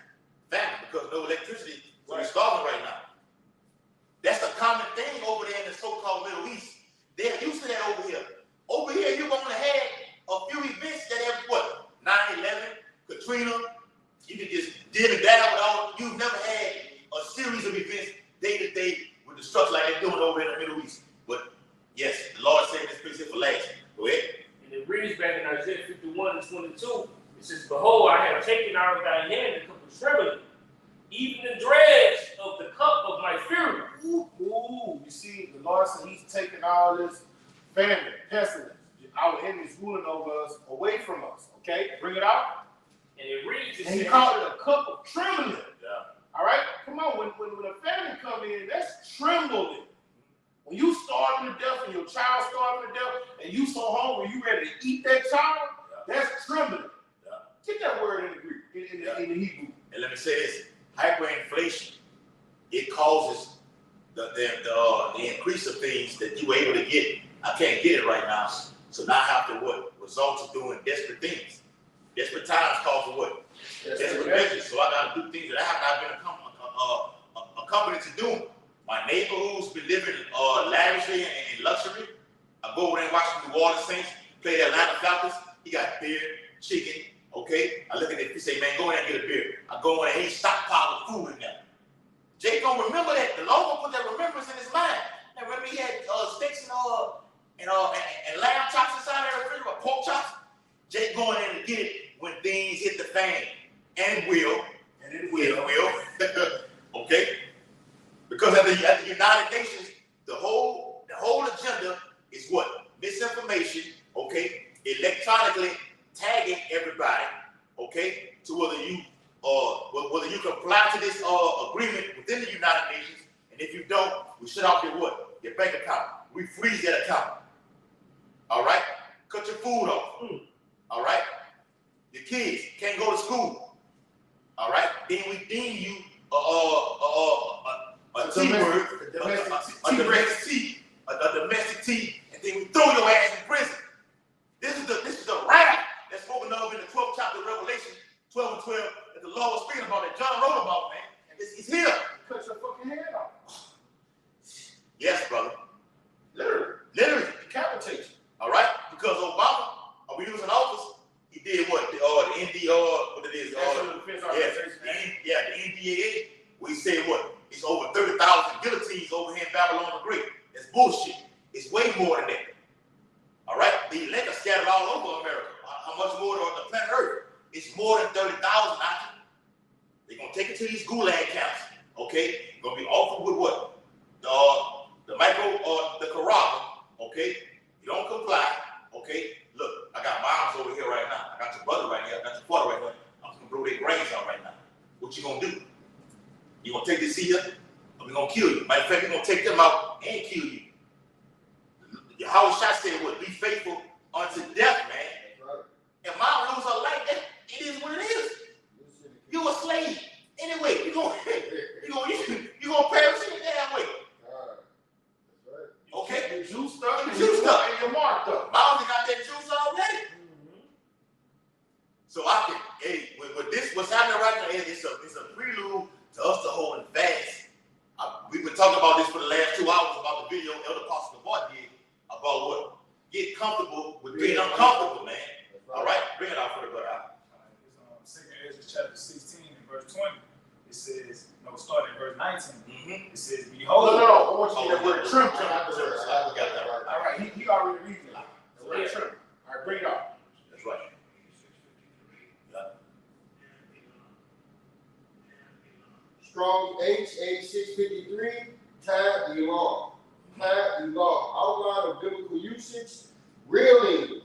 Famine, because no electricity. So they're starving right now. That's a common thing over there in the so-called Middle East. They're used to that over here. Over here, you're gonna have a few events that have what? 9/11, Katrina. You can just deal it down with all. You've never had a series of events day to day with destruction like they're doing over in the Middle East. But yes, the Lord saved this place here for last. Go ahead. And it reads back in Isaiah 51 and 22. It says, "Behold, I have taken out of thy hand the cup of trembling, even the dregs of the cup of my fury." Ooh, you see, the Lord said He's taking all this famine, pestilence, our enemies ruling over us, away from us. Okay, bring it out. And it reads, it And He says, called it a cup of trembling. Yeah. All right, come on. When a famine come in, that's trembling. When you starving to death and your child starving to death, and you so hungry you ready to eat that child, that's trembling. Yeah. Get that word in the Greek, in the Hebrew. And let me say this: hyperinflation, it causes the increase of things that you were able to get. I can't get it right now, so now I have to what? Result to doing desperate things. Desperate times cause for what? Desperate measures. So I got to do things that I have not been accompanied to do. My neighbor who's been living lavishly and luxury, I go over there and watch the New Orleans Saints play the Atlanta Falcons. He got beer, chicken. Okay, I look at it. He say, "Man, go in there and get a beer." I go in there and he stockpile of food in there. Jake gonna remember that. The Lord gonna put that remembrance in his mind. And remember he had steaks and lamb chops inside the refrigerator, pork chops. Jake going in to get it when things hit the fan, and will. Okay, because at the United Nations, the whole agenda is what? Misinformation. Okay, electronically tagging everybody. Okay, to whether you comply to this agreement within the United Nations, and if you don't, we shut off your what? Your bank account. We freeze that account. All right, cut your food off. All right, your kids can't go to school. All right, then we deem you a T-word, a domestic T, and then we throw your ass in prison. This is the wrath that's spoken of in the 12th chapter of Revelation, 12 and 12, that the Lord was speaking about, that John wrote about, man. And it's here. Cut your fucking head off. Yes, brother. Literally. Decapitate you. All right, because Obama, when he was in office, he did what? The what it is? National Defense Organization. The NDAA. We said what? It's over 30,000 guillotines over here in Babylon the Great. That's bullshit. It's way more than that. All right, the elect are scattered all over America. How much more on the planet Earth? It's more than 30,000 out there. They're gonna take it to these gulag camps. Okay, gonna be offered with what? The micro or the Carrabba. Okay, you don't comply. Okay, look, I got moms over here right now. I got your brother right here. I got your father right here. I'm just gonna blow their brains out right now. What you gonna do? You gonna take this here, or we gonna kill you? Matter of fact, we're gonna take them out and kill you. Howard Shot said, "What? Be faithful unto death, man." Right. If mom lose her life, it is what it is. You a slave anyway. You gonna perish in the damn way. That's right. Okay. You're juiced up, You're juiced up. and you're marked up. Mom got that juice already. So I can, with this, what's happening right now, it's a prelude to us to hold fast. We've been talking about this for the last 2 hours about the video Elder Pastor Bart did about what? Get comfortable with being uncomfortable, man. All right, bring it out for the brother. It's 2 Ezra chapter 16 and verse 20. It says, starting in verse 19. It says, "Behold." No. I want you to get that word trim after Sure, this. I got that right. All right, he already reasoned it. The word trim. All right, bring it up. That's right. Strong H8653, Time Elam. Time Elam. Outline of biblical usage, reeling,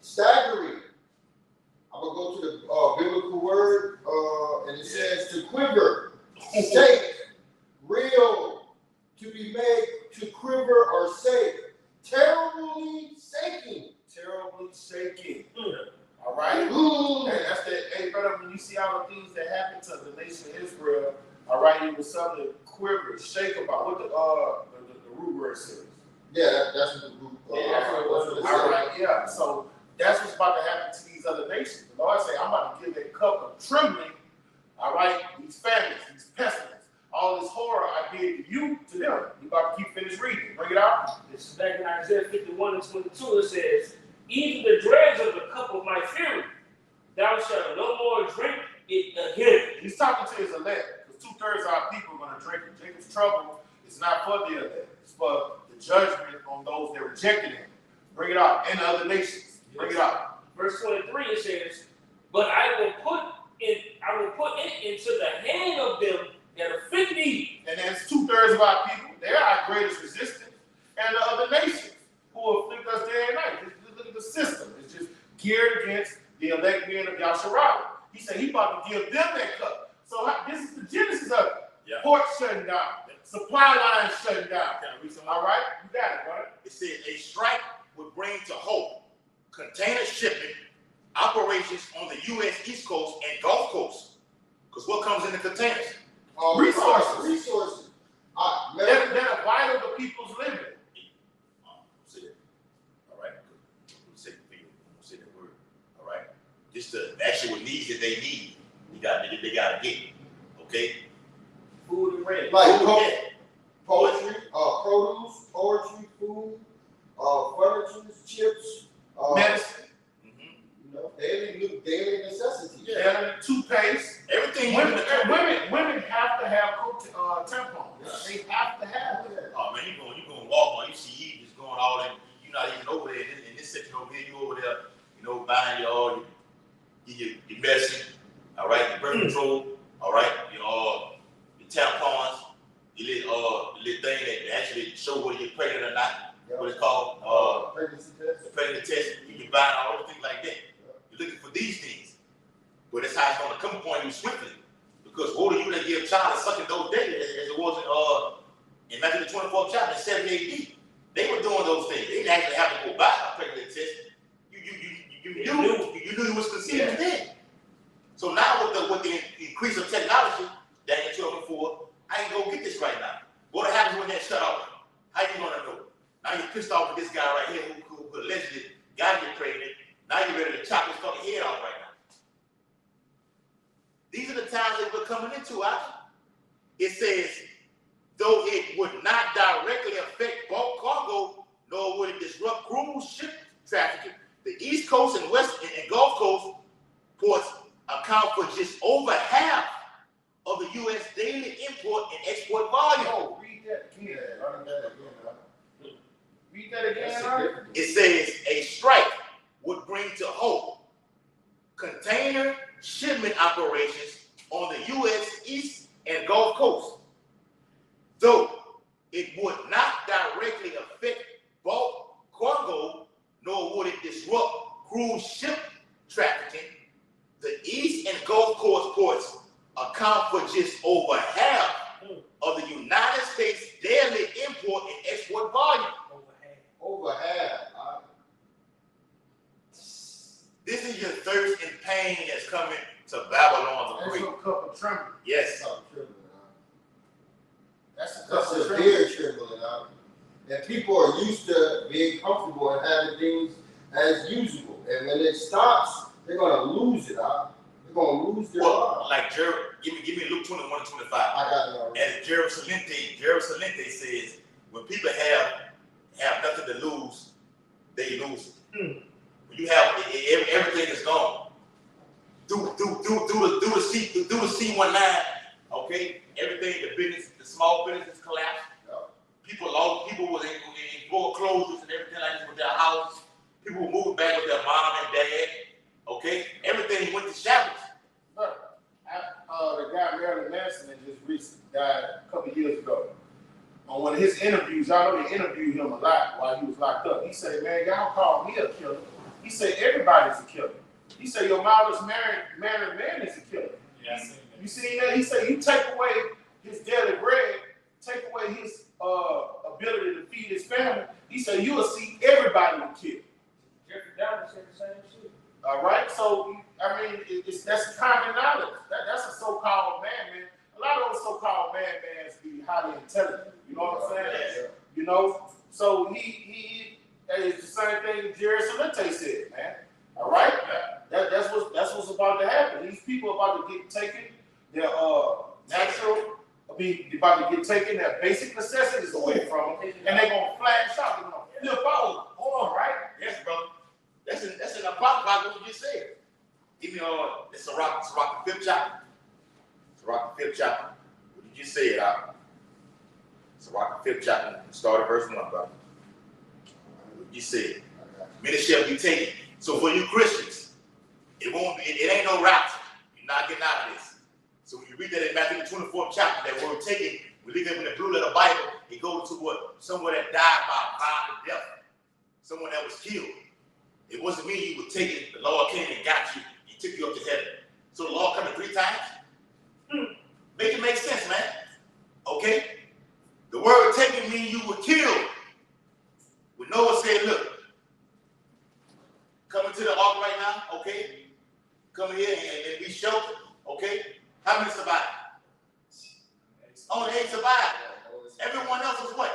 staggering. I'm going to go to the biblical word, and it says to quiver, shake, about the things that happened to the nation of Israel, all right, it was something to quiver, shake about. What the root word says. Yeah, that's what the group. Yeah, that's what it was. that's All what it right, yeah. So that's what's about to happen to these other nations. The Lord say, I'm about to give that cup of trembling, all right, these famines, these pestilence, all this horror I did to you, to them. You about to keep finished reading. Bring it out. This is back in Isaiah 51 and 22. It says, even the dregs of the cup of my fury, thou shalt no more drink it again. He's talking to his elect, because 2/3 of our people are going to drink it. Jacob's trouble is not for the elect. It's for the judgment on those that rejected him. Bring it out. And the other nations. Bring it out. Verse 23 it says, but I will put it into the hand of them that afflict thee. And that's 2/3 of our people. They are our greatest resistance. And the other nations who afflict us day and night. Just look at the system. It's just geared against the elect men of Yasharah. He said he about to give them that cup. So this is the genesis of it. Yeah. Port shutting down. Supply lines shutting down. Can I read something? All right? You got it, brother. It said a strike would bring to halt container shipping operations on the U.S. East Coast and Gulf Coast. Because what comes in the containers? Resources. Resources. Man, That are vital to people's living. Say that. All right. Say say that word. All right. Just the actual needs that they need. They got to get. Okay. Food and rain. like Yeah. poetry, produce, poetry, food, furniture, chips, Medicine. Mm-hmm. you know, daily necessities. Yeah. Toothpaste. Everything. Women have to have tampons. Yeah. They have to have it. Oh man, you going to Walmart, you see Eve just going all in. You're not even over there in this section over here. You over there, buying your medicine, all right, your birth control, all right, your tampons, your little thing that actually show whether you're pregnant or not. Yeah. What it's called, Pregnancy test. the pregnancy test. You can buy all those things like that. You're looking for these things, but that's how it's going to come upon you swiftly. Because what are you that give a child a sucking those days as it was in Matthew the 24th chapter in 70 AD? They were doing those things. They didn't actually have to go buy a pregnancy test. You knew it was conceived then. So now with the increase of technology, Daniel 12:4, I ain't gonna get this right now. What happens when that shut off? How you gonna know? Now you're pissed off with this guy right here who allegedly got you pregnant. Now you're ready to chop his fucking head off right now. These are the times that we're coming into, It says, though it would not directly affect bulk cargo, nor would it disrupt cruise ship traffic, the East Coast and West and Gulf Coast ports account for just over half of the U.S. daily import and export volume. Oh, read that again. Learn that again, huh? Read that again, That's right? significant. It says a strike would bring to halt container shipment operations on the U.S. East and Gulf Coast, though it would not directly affect bulk cargo, nor would it disrupt cruise ship trafficking. The East and Gulf Coast ports account for just over half of the United States daily import and export volume. Over half. This is your thirst and pain that's coming to Babylon the That's Great. your cup of trembling. Yes. That's a cup That's of trembling. severe trembling, huh? And people are used to being comfortable and having things as usual. And when it stops, they're gonna lose it, huh? They're gonna lose their Well, lives. like give me Luke 21:25. I got it already. As Jerry Salente says, when people have nothing to lose, they lose it. When you have everything is gone. Do the C19, okay? Everything, the small businesses collapsed. People was in foreclosures and everything like this with their house. People were moving back with their mom and dad. Okay, everything went to shambles. Look, the guy Marilyn Manson that just recently died a couple years ago. On one of his interviews, y'all know they interviewed him a lot while he was locked up. He said, "Man, y'all call me a killer." He said, "Everybody's a killer." He said, "Your mama's married man is a killer." Yeah, I seen that. You see that? He said, "You take away his daily bread, take away his ability to feed his family." He said, "You will see everybody killed." Jeffrey Dahmer said the same shit. All right, so I mean, that's common knowledge. That's a so-called man. A lot of those so-called mans be highly intelligent. You know what I'm saying? You know, so he it's the same thing Jerry Salente said, man. All right, that's what's about to happen. These people about to get taken their natural. They're about to get taken their basic necessities away from them, and they're gonna flash out. They're gonna flip out. Hold on, right? Yes, brother. That's in the Apocrypha, what you just said. Even it's Sirach the 5th chapter. Sirach the 5th chapter. What did you say it out? Sirach the 5th chapter. Start at verse 1, brother. What you said. Many shall be taken. So for you Christians, it ain't no rapture. You're not getting out of this. So when you read that in Matthew the 24th chapter, that word taken, we leave it in the blue letter Bible, it goes to what? Someone that died by violent death. Someone that was killed. It wasn't me you were taken. The Lord came and got you. He took you up to heaven. So the Lord coming 3 times? Make it make sense, man. Okay? The word taken means you were killed. When Noah said, look, come into the ark right now, okay? Come here and be sheltered, okay? How many survived? Only 8 survived. Everyone else was what?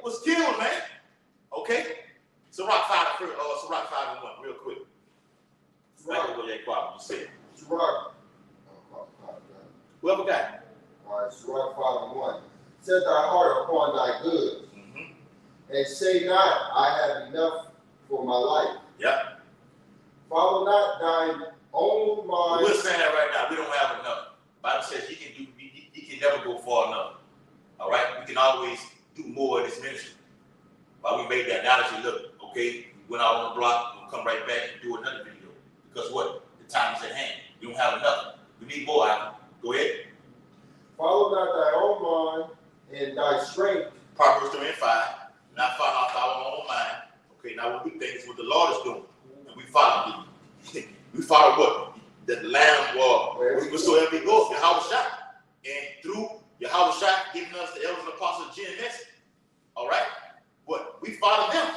Was killed, man. Okay? Sirach 5 and 1, real quick. Right over there, you said. Sirach. Whoever got it. All right, Sirach 5 and 1. Set thy heart upon thy goods, and say not, I have enough for my life. Yep. Follow not thine own mind. We're saying that right now. We don't have enough. The Bible says he can never go far enough. All right? We can always do more in this ministry. While we made that analogy, look, okay, we went out on the block, we'll come right back and do another video. Because what? The time is at hand. We don't have enough. We need more. Go ahead. Follow not thy own mind and thy strength. Proverbs 3 and 5. Not follow after our own mind. Okay, now what we think is what the Lord is doing. And we follow it. We follow what? The Lamb whatsoever he goes, Yahushua. And through Yahushua giving us the elders and apostles GMS. All right? What? We follow them.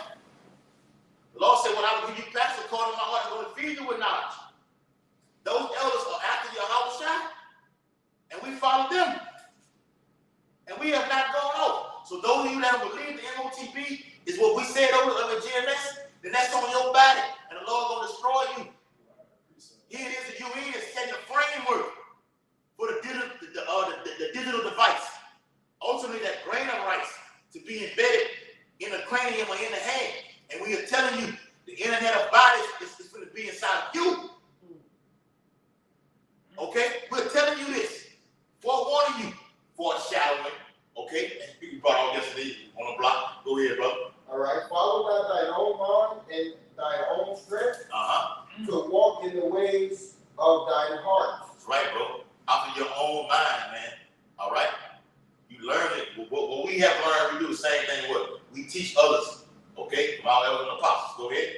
The Lord said, when I will give you pastor according to my heart, I'm going to feed you with knowledge. Those elders are after Yahushua, and we follow them. And we have not gone out. So those of you that believe the MOTB is what we said over GMS, then that's on your body, and the Lord going to destroy you. Here it is that you in is setting a framework for the digital device. Ultimately, that grain of rice to be embedded in the cranium or in the hand. And we are telling you, the internet of bodies is going to be inside of you. Okay? We're telling you this. Forewarning you. Foreshadowing. Okay? And we brought out yesterday on the block. Go ahead, brother. All right. Follow not thine own mind and thy own strength to walk in the ways of thine heart. That's right, bro. After your own mind, man. All right? You learn it. What we have learned, we do the same thing. What? We teach others. Okay? From our elders and apostles. Go ahead.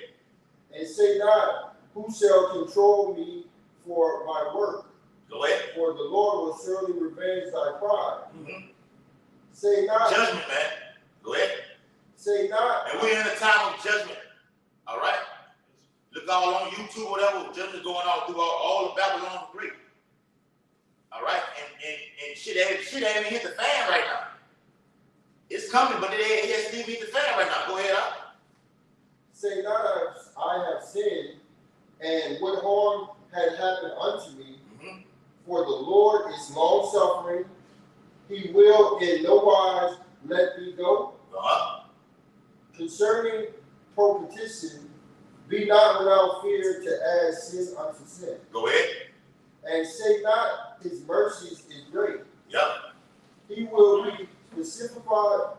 And say not, who shall control me for my work? Go ahead. For the Lord will surely revenge thy pride. Say not. Judgment, man. Go ahead. Say not. And we're in a time of judgment. All right? Look all on YouTube, whatever, judgment going on through all of Babylon the Great. All right? And shit ain't even hit the fan right now. It's coming, but it hasn't even hit the fan right now. Go ahead, Say not, I have sinned, and what harm had happened unto me. For the Lord is long suffering; He will in no wise let thee go. Concerning propitiation, be not without fear to add sin unto sin. Go ahead. And say not, His mercies is great. Yep. He will be specified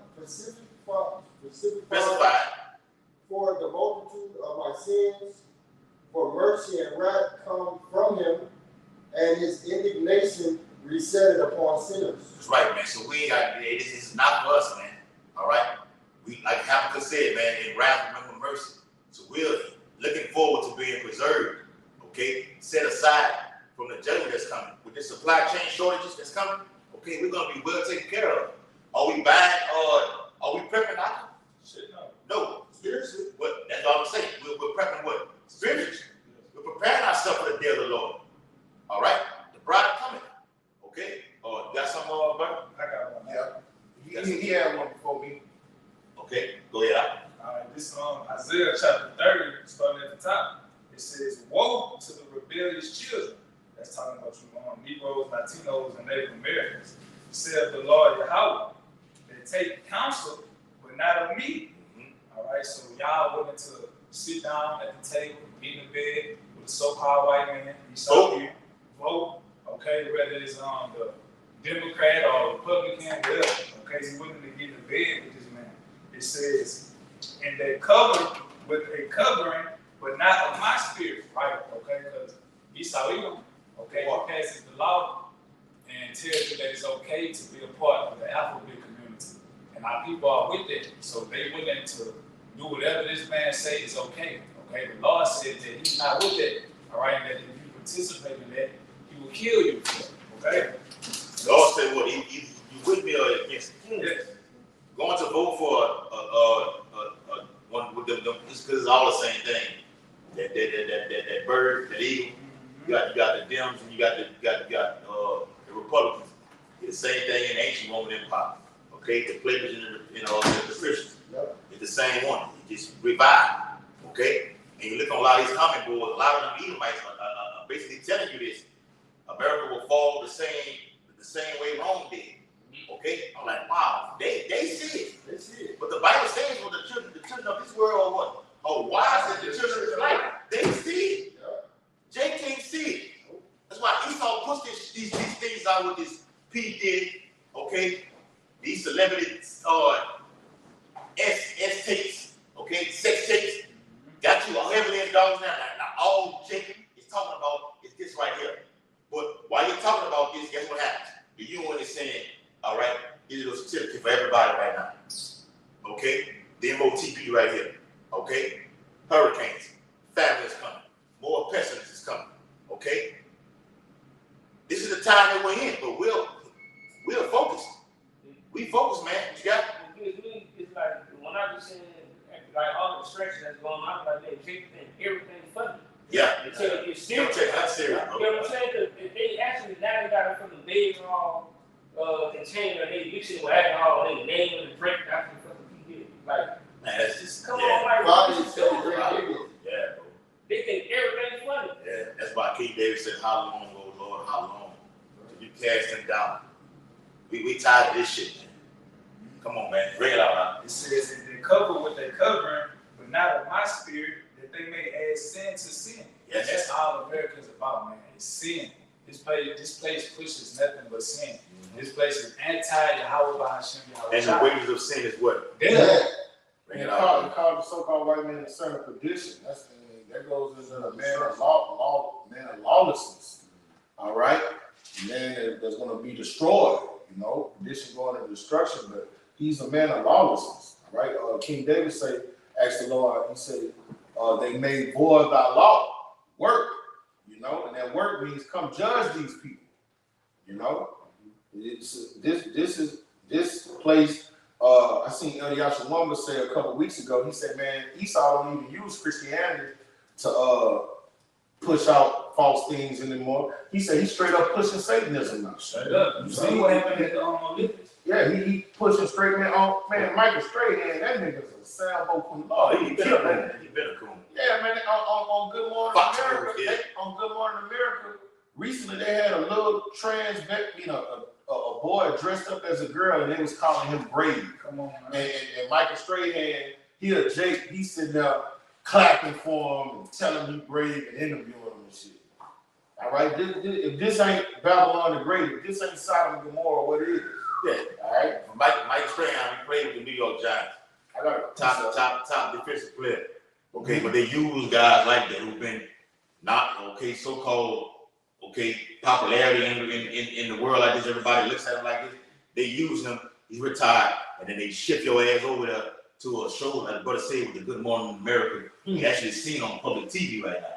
for the multitude of my sins, for mercy and wrath come from Him, and His indignation resetted upon sinners. That's right, man. So we ain't got, this is not for us, man. All right? We, like Habakkuk said, man, in wrath remember mercy. So we're looking forward to being preserved, okay? Set aside from the judgment that's coming. With the supply chain shortages that's coming, okay, we're going to be well taken care of. Are we buying, are we prepping out? Shit, no. No. Spiritually. What? That's all I'm saying. We're prepping what? Spiritually. We're preparing ourselves for the day of the Lord. All right? The bride coming. Okay? You got some more, brother? I got one. Yeah. He had one before me. Okay, go ahead. All right, this Isaiah chapter 30, starting at the top. It says, "Woe to the rebellious children." That's talking about you, Negroes, Latinos, and Native Americans. Said the Lord Yahweh, "They take counsel, but not of me." All right, so y'all willing to sit down at the table, get in the bed with a so-called white man, he saw you, vote, okay, whether it's the Democrat or Republican, whatever, okay, he's willing to get in the bed with this man. It says, "And they cover with a covering, but not of my spirit," right? Okay, because Esau Edom, okay, he passes the law and tells you that it's okay to be a part of the alphabet community. And our people are with it, so they willing to do whatever this man say is okay. Okay, the Lord said that he's not with it, all right, and that if you participate in that, he will kill you. Okay? The Lord said, "What? You with me or against me?" Yes. Going to vote for one with them, just because it's all the same thing. That bird, that eagle. You got the Dems and you got the Republicans. It's the same thing in ancient Roman Empire. Okay, the Pagans and the Christians. It's the same one. It just revived. Okay, and you look on a lot of these comment boards. A lot of them Edomites are basically telling you this. America will fall the same way Rome did. Okay, I'm like, wow, they see it. They see it. But the Bible says, "Well, the children of this world are what? Oh, wise as the children of the light." They see it. Jay can't see it. That's why Esau puts these things out with this P. Diddy, okay? These celebrity S tapes, okay? Sex tapes. Got you all heavily indulged now. Now, all Jacob is talking about is this right here. But while you're talking about this, guess what happens? The UN is saying, all right, digital certificate for everybody right now. Okay? The MOTP right here. Okay? Hurricanes. Famine is coming. More pestilence is coming. Okay? This is the time that we're in, but we're focused. We focus, man. You got It's like when I was saying like all the distractions that's going on, I'm like, everything funny. yeah. Until it gets serious. That's serious, You bro. know what I'm saying? 'Cause they actually now they got it from the Bedroll container, they mix it with alcohol, they name it the drink after fucking people. Like, Man, that's just come yeah. on, like, Friday what is you doing? Yeah, bro. They think everything's funny. Yeah. That's why King David said, "How long, oh Lord, how long? Till you cast them down." We tired of this shit, man. Come on, man. Bring it out now. It says that they cover what they're covering, but not of my spirit, that they may add sin to sin. Yes. That's all America's about, man. It's sin. This place pushes nothing but sin. This place is anti-Yahweh B'Hashem Yahweh. And the wages of sin is what? Death. Bring They it call out. the so-called white man a son of perdition. That goes into the man of lawlessness. All right, man that's going to be destroyed. You know, perdition going into destruction, but he's a man of lawlessness. All right, King David asked the Lord. He said, "They made void thy law, work." You know, and that work means come judge these people. You know, this place. I seen Eliyahu Lumber say a couple weeks ago. He said, "Man, Esau don't even use Christianity to push out false things anymore." He said he's straight up pushing Satanism now. Straight up. You see what happened at the Olympics? Yeah, he pushing straight man. Michael Strahan, that nigga's a sailboat from the Oh, he been a coon. Yeah, man. On Good Morning Fox America, News, yeah. on Good Morning America, recently they had a little a boy dressed up as a girl, and they was calling him Brady. Come on, man. And Michael Strahan, he's sitting there clapping for him and telling him he's brave and interviewing him and shit. All right, if this ain't Babylon the Great, if this ain't Sodom and Gomorrah, what is? Yeah. All right, Mike Strahan, he played with the New York Giants. I got Top defensive player. Okay, but they use guys like that who've been not so-called popularity in the world like this. Everybody looks at him like this. They use him. He's retired, and then they ship your ass over there to a show like Brother said with the Good Morning America. You actually seen on public TV right now.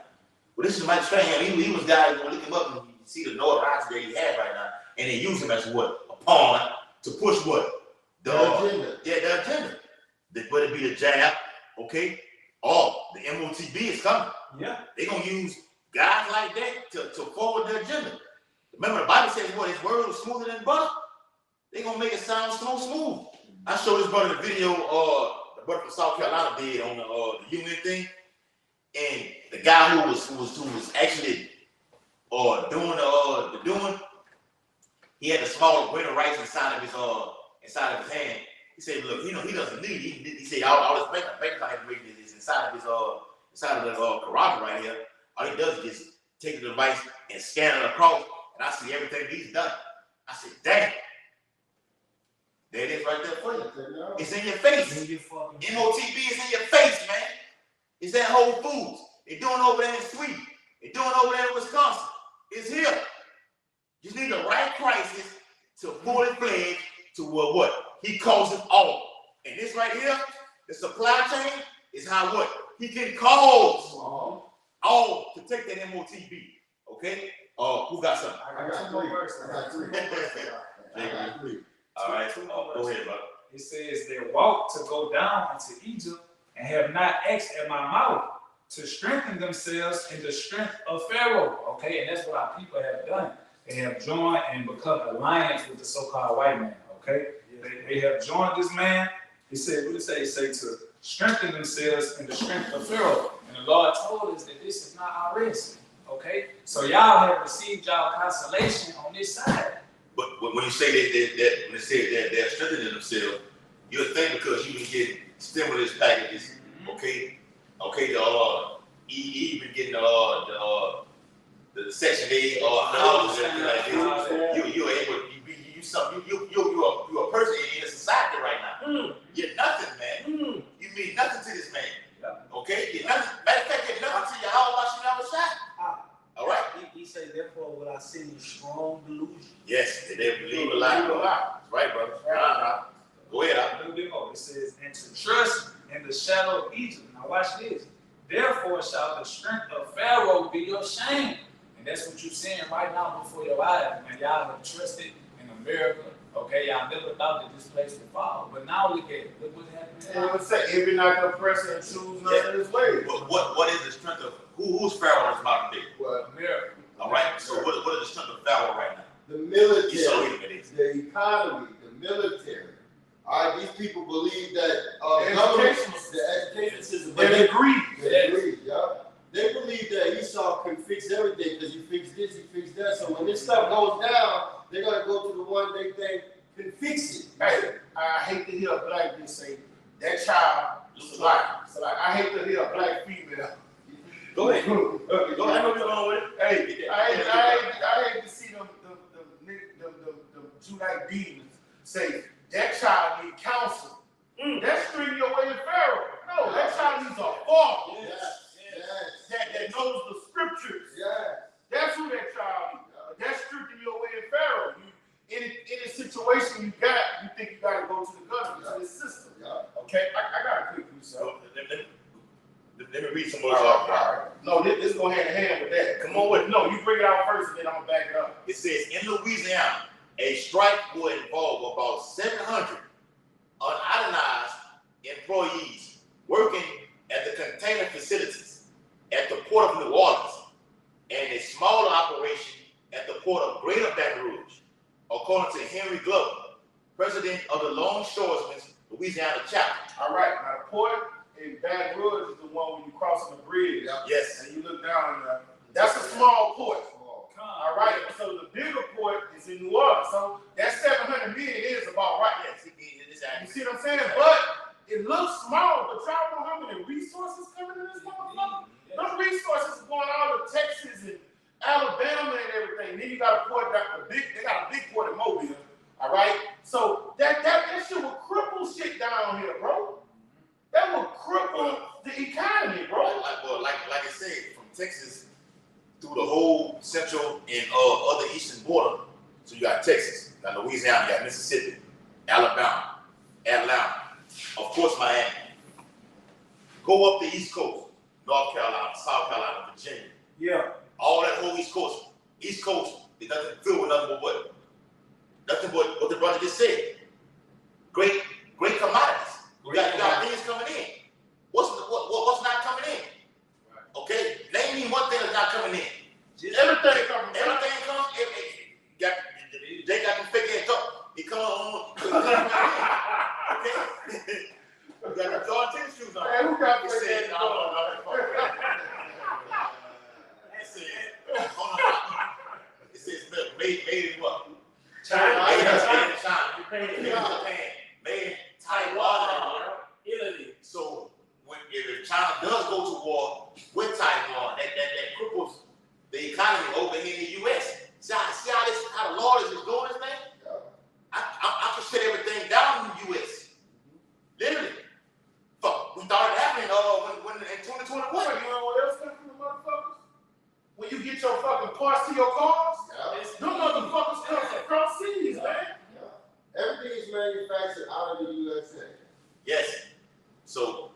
Well, this is Mike Strahan. He was guy you look him up and you see the notoriety that he had right now, and they use him as what, a pawn to push what The agenda. Yeah, the agenda. Whether it be the jab, okay, or the MOTB is coming. Yeah. They gonna use guys like that to forward their agenda. Remember, the Bible says what? His word was smoother than butter. They gonna make it sound so smooth. I showed this brother the video the brother from South Carolina did on the union thing, and the guy who was actually doing he had the small grain of rice inside of his hand. He said, look, he doesn't need it. He said all this bank account information is inside of the Quran right here. All he does is just take the device and scan it across, and I see everything he's done. I said, damn. There it is right there for you. It's in your face. MOTB is in your face, man. It's at Whole Foods. They're doing over there in Sweden. They're doing over there in Wisconsin. It's here. You need the right crisis to pull it fledged to what? He calls it all. And this right here, the supply chain, is how what? He can cause all to take that MOTB. Okay? Who got something? I got three. All right, go ahead, brother. It says they walk to go down into Egypt and have not asked at my mouth to strengthen themselves in the strength of Pharaoh. Okay, and that's what our people have done. They have joined and become alliance with the so-called white man. Okay, they have joined this man. He said, what did it say? He said to strengthen themselves in the strength of Pharaoh. And the Lord told us that this is not our rest. Okay, so y'all have received y'all consolation on this side. But when you say that when they say that they're strengthening themselves, you'll think because you've been getting stimulus packages, okay, you been getting the Section 8 houses and everything like this. You're able you're a person in a society right now. You're nothing, man. You mean nothing to this man. Okay? You're nothing. Matter of fact, you're nothing to your house while you never shot. All right. He said, therefore, will I send you strong delusion? Yes, they believe a lie. That's right, brother. Go ahead. A little bit more. It says, and to trust in the shadow of Egypt. Now watch this. Therefore shall the strength of Pharaoh be your shame. And that's what you're seeing right now before your eyes. Man, y'all have trusted in America. Okay, y'all never thought that this place would fall. But now look what's happening. Let's say every not the oppressor and choose none of his ways. What is the strength of who's Pharaoh is about to be? Well, America. All right. So what is the strength of Pharaoh right now? the military, It's the economy, the military. All right, these people believe that The government, education the education system, They agree. they agree, yeah. They believe that Esau can fix everything because he fixed this, he fixed that. So when this stuff goes down, they're gonna go to the one they think can fix it. Hey, I hate to hear a black man say that child is alive. So like, I hate to hear a black female. Go ahead. Go ahead. I know you're going with it. Hey, I hate to see them Judite demons say that child need counsel. That's treating your way to Pharaoh. No, that child needs a father that knows the scriptures. Yeah. That's who that child is. That's stripping your way to Pharaoh. In a situation you think you got to go to the government, to the system. Okay, I got a quick piece. Let me read some more. All right. No, this go hand in hand with that. Come on with it. No, you bring it out first, and then I'm gonna back it up. It says in Louisiana, a strike will involve about 700 unidentized employees working at the container facilities at the Port of New Orleans and a smaller operation at the Port of Greater Baton Rouge, according to Henry Glover, president of the Longshoremen's Louisiana chapter. All right. Now, the port in Baton Rouge is the one when you crossing the bridge. Yes. And you look down there. That's a small port. All right. So the bigger port is in New Orleans. So that 700 million is about right. Yes, You see what I'm saying? But it looks small, but y'all know how many resources coming in this motherfucker? Those resources are going all to Texas and Alabama and everything. Then you got a port they got a big port in Mobile. All right. So that shit will cripple shit down here, bro. That will cripple the economy, bro. Like I said, from Texas through the whole central and other eastern border. So you got Texas, you got Louisiana, you got Mississippi, Alabama, Atlanta, of course Miami. Go up the East Coast, North Carolina, South Carolina, Virginia. Yeah. All that whole East Coast is nothing filled with nothing but what? Nothing but what the brother just said. Great commodities. You got things coming in. What's not coming in? Okay, name me one thing that's not coming in. Everything comes from China. Everything comes. They got them fake ass talk. It come on. Okay. You got the Jordan tennis shoes on. Man, who got It fake said, ass no, clothes? It said, hold on. It says, look, made in what? China. Made in China. Japan. Made in Japan. Made in Taiwan. Italy. So if China does go to war with Taiwan, that cripples the economy over here in the U.S. See how the Lord is just doing this thing? I can shut everything down in the U.S. Literally. Fuck, we thought it happened when in 2021. You know what else comes from the motherfuckers? When you get your fucking parts to your cars, them motherfuckers come from cross seas, man. Everything is manufactured out of the USA. Yes. So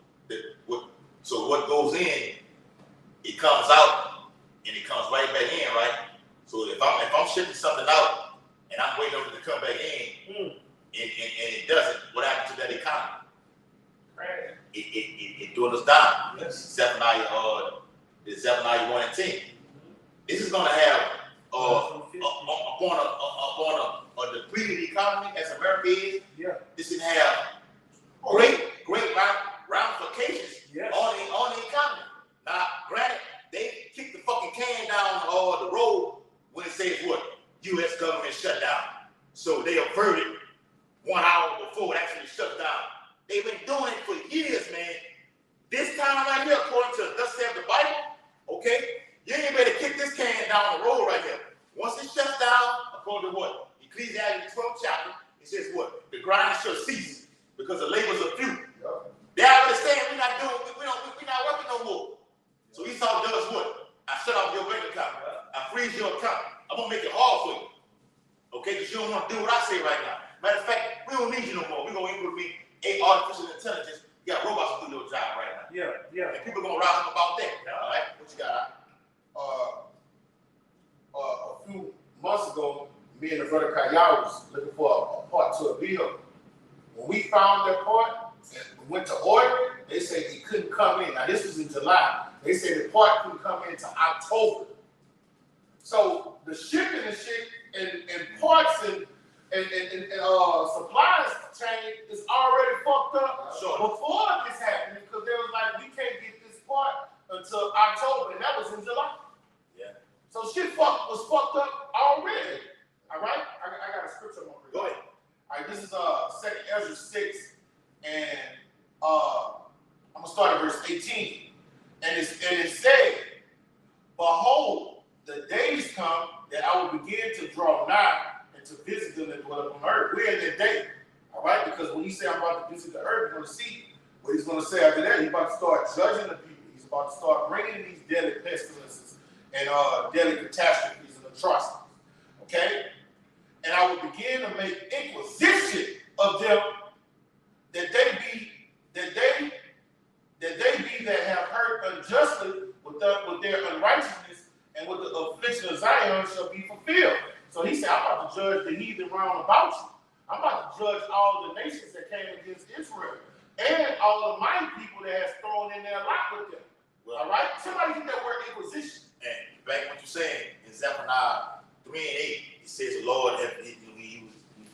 what goes in, it comes out and it comes right back in, right? So if I'm shipping something out and I'm waiting on it to come back in, and it doesn't, what happens to that economy? Right. It doing us down. Yes. Zephaniah 1 and 10. This is gonna have upon a depleted economy as America is. Yeah. This can have great ramifications Yes. on the economy. Now, granted, they kick the fucking can down the road when it says what? U.S. government shutdown. So they averted 1 hour before it actually shut down. They've been doing it for years, man. This time right here, according to thus saith the Bible, okay, you ain't better kick this can down the road right here. Once it shuts down, according to what? Ecclesiastes 12th chapter, it says what? The grind shall cease because the labors are few. They already saying we're not working no more. So Esau does what? I shut off your bank account. I freeze your account. I'm gonna make it hard for you. Okay, because you don't want to do what I say right now. Matter of fact, we don't need you no more. We're gonna implement artificial intelligence. You got robots to do your job right now. Yeah. And people gonna rise up about that. All right, what you got? A few months ago, me and the brother Kayal was looking for a part to a bill. When we found that part and we went to order it, they said it couldn't come in. Now this was in July. They said the part couldn't come in until October. So the shipping and shit and parts and supplies chain is already fucked up before this happened, because they was like, we can't get this part until October, and that was in July. Yeah. So shit was fucked up already. All right, I got a scripture on my. Go ahead. All right, this is 2 Ezra 6, and I'm gonna start at verse 18, and it said, "Behold, the days come that I will begin to draw nigh and to visit them that dwell upon earth." We're in that day, all right? Because when he said, "I'm about to visit the earth," you're gonna see what he's gonna say after that. He's about to start judging the people. He's about to start bringing these deadly pestilences and deadly catastrophes and atrocities. Okay? And I will begin to make inquisition of them, that they be that have hurt unjustly with their unrighteousness, and with the affliction of Zion shall be fulfilled. So he said, I'm about to judge the heathen round about you. I'm about to judge all the nations that came against Israel, and all the mighty people that has thrown in their lot with them. Well, All right? Somebody get that word inquisition. and back what you're saying in Zephaniah 3 and 8, it says the Lord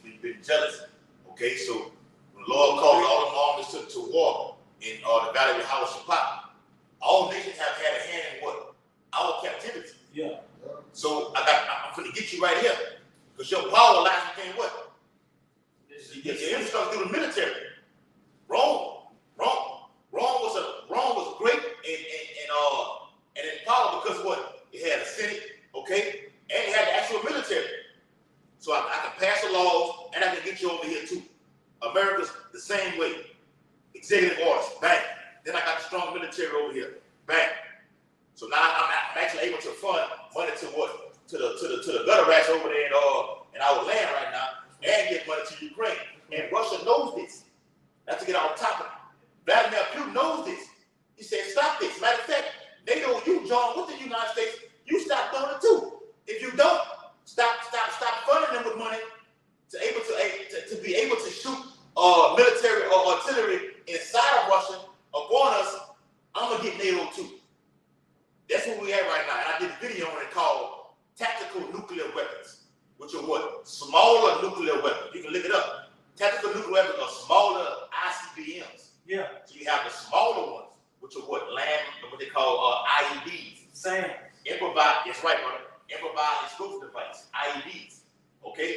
we've been jealous. Okay, so when the Lord called all the armies to war in the valley of Jehoshaphat, all nations have had a hand in what? Our captivity. Yeah. So I'm going to get you right here, because your power lies within what? Your infrastructure through the military. Rome was great and in power because what? It had a Senate, okay, and it had the actual military. So I can pass the laws and I can get you over here too. America's the same way. Executive orders, bang. Then I got the strong military over here, bang. So now I'm actually able to fund money to what? To the gutter rats over there in our land right now, and get money to Ukraine. And Russia knows this. Not to get on top of it. Vladimir Putin knows this. He said, stop this. Matter of fact, NATO, you join with the United States, you stop doing it too. If you don't, stop funding them with money to be able to shoot military or artillery inside of Russia upon us. I'm gonna get NATO too. That's where we at right now. And I did a video on it called tactical nuclear weapons, which are what? Smaller nuclear weapons. You can look it up. Tactical nuclear weapons are smaller ICBMs. Yeah, So you have the smaller ones, which are what they call IEDs. same. Improvised, that's right, brother. Improvised explosive device, IEDs. Okay?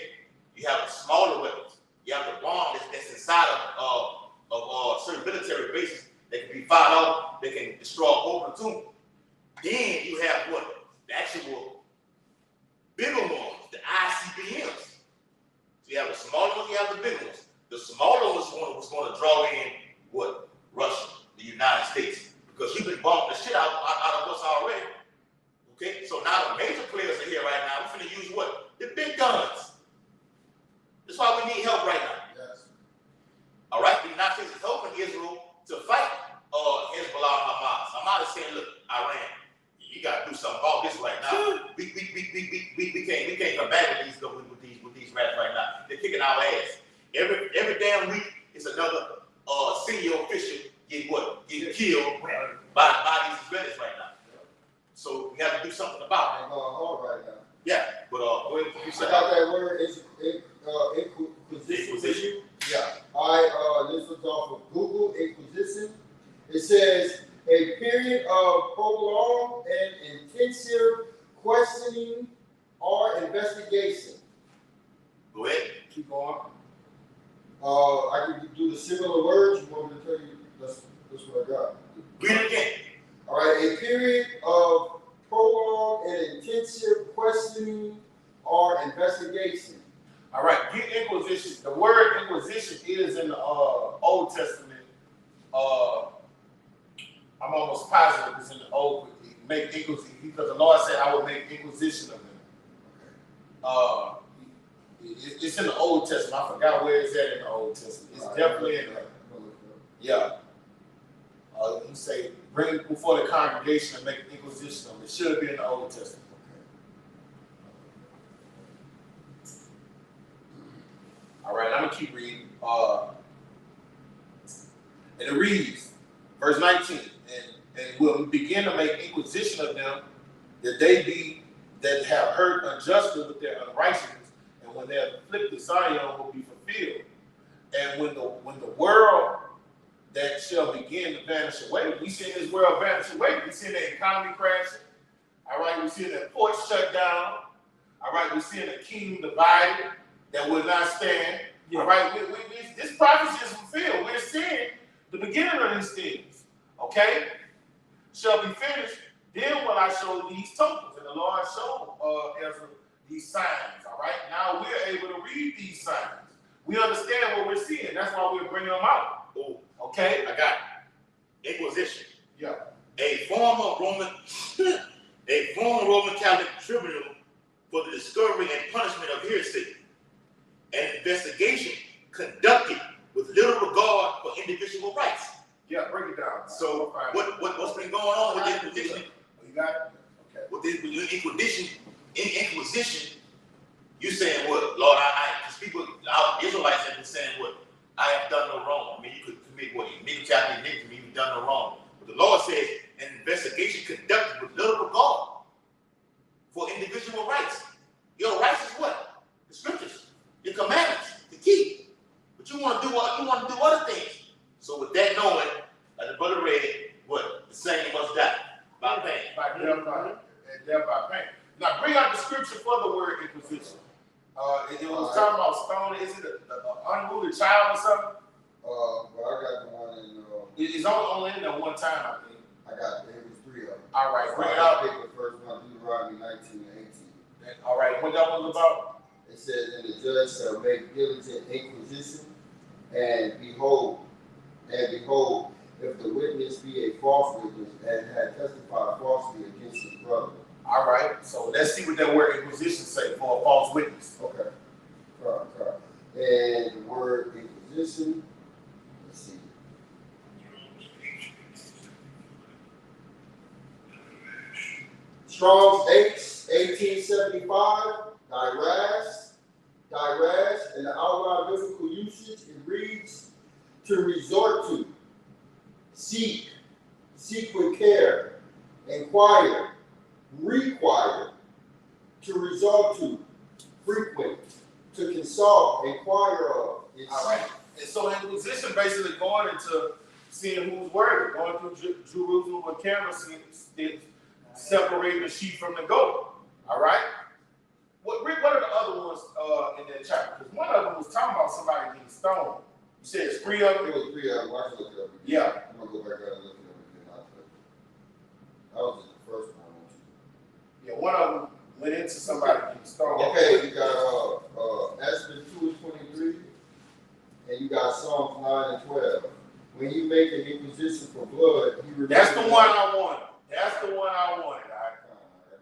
You have the smaller weapons. You have the bomb that's inside of certain military bases that can be fired off, that can destroy a whole platoon. Then you have what? The actual bigger ones, the ICBMs. So you have the smaller ones, you have the bigger ones. The smaller ones was going to draw in what? Russia, the United States. Because you've been bombing the shit out of us already. Okay? So now the major players are here right now. We're going to use what? The big guns. That's why we need help right now. Yes. All right? The United States is helping Israel to fight Hezbollah and Hamas. Hamas is saying, look, Iran, you got to do something about this right now. We can't combat with these rats right now. They're kicking our ass. Every damn week, it's another senior official getting killed by these Israelis right now. So we got to do something about it. I'm going hard right now. Yeah, but go ahead. You I said got that word, inquisition. Inquisition? Yeah. This was off of Google, inquisition. It says, a period of prolonged and intensive questioning or investigation. Go ahead. Keep going. I can do the similar words. You want me to tell you? That's what I got. Read it again. All right, a period of prolonged and intensive questioning or investigation. All right, get inquisition. The word inquisition is in the Old Testament. I'm almost positive it's in the Old. Make inquisition because the Lord said, "I will make inquisition of them." It's in the Old Testament. I forgot where it's at in the Old Testament. It's definitely in there. Yeah. You say, bring it before the congregation and make an inquisition of them. It should be in the Old Testament. All right, I'm gonna keep reading. And it reads, verse 19, and we'll begin to make inquisition of them, that have hurt unjustly with their unrighteousness, and when their afflicted Zion will be fulfilled. And when the world that shall begin to vanish away, we see this world vanish away. We see the economy crashing. All right, we see the ports shut down. All right, we see the kingdom divided that will not stand. All right, this prophecy is fulfilled. We're seeing the beginning of these things. Okay, shall be finished. Then will I show these tokens, and the Lord showed Ezra these signs. All right, now we're able to read these signs. We understand what we're seeing. That's why we're bringing them out. Oh, Okay, I got it. Inquisition. yeah. A former Roman Catholic tribunal for the discovery and punishment of heresy. An investigation conducted with little regard for individual rights. Yeah, break it down. So what's been going on with the Inquisition? You got it? Okay. With the Inquisition, you saying what? Lord, because people, our Israelites have been saying what? I have done no wrong. I mean, you could commit what? Iniquity, you've done no wrong. But the Lord says, an investigation conducted with little regard for individual rights. Your rights is what? The scriptures, your commandments, to keep. But you want to do other things. So with that knowing, like the brother read, what? The same must die by pain. By death, and death by pain. Now bring out the scripture for the word inquisition. It was talking about stone. Is it an unruly child or something? Well, I got the one in. It's only in there one time, I think. I got it was 3 of them. All right, bring it I out. picked the first one, Deuteronomy 19 and 18. All right, what that was about? It says, and the judge shall make diligent inquisition, and behold, if the witness be a false witness and had testified falsely against his brother. All right, so let's see what that word inquisition say for a false witness. Okay. Right. And the word inquisition, let's see. Strong's 1875, Diras, in the outline biblical usage, it reads, to resort to, seek with care, inquire, require, to resort to, frequent, to consult, inquire of. All right. And so inquisition basically going into seeing who's worthy, going through Jerusalem with cameras, separating the sheep from the goat. All right. Rick, what are the other ones in that chapter? Because one of them was talking about somebody getting stoned. You said it's 3 of them? It was 3 of them. I can look it up again. Yeah. I'm gonna go back there and look it up again. That was just the first one. Yeah, one of them went into somebody getting stoned. Okay, you got Esther 2:23, and you got Psalms 9 and 12. When you make an inquisition for blood, he That's the one I wanted. That's the one I wanted.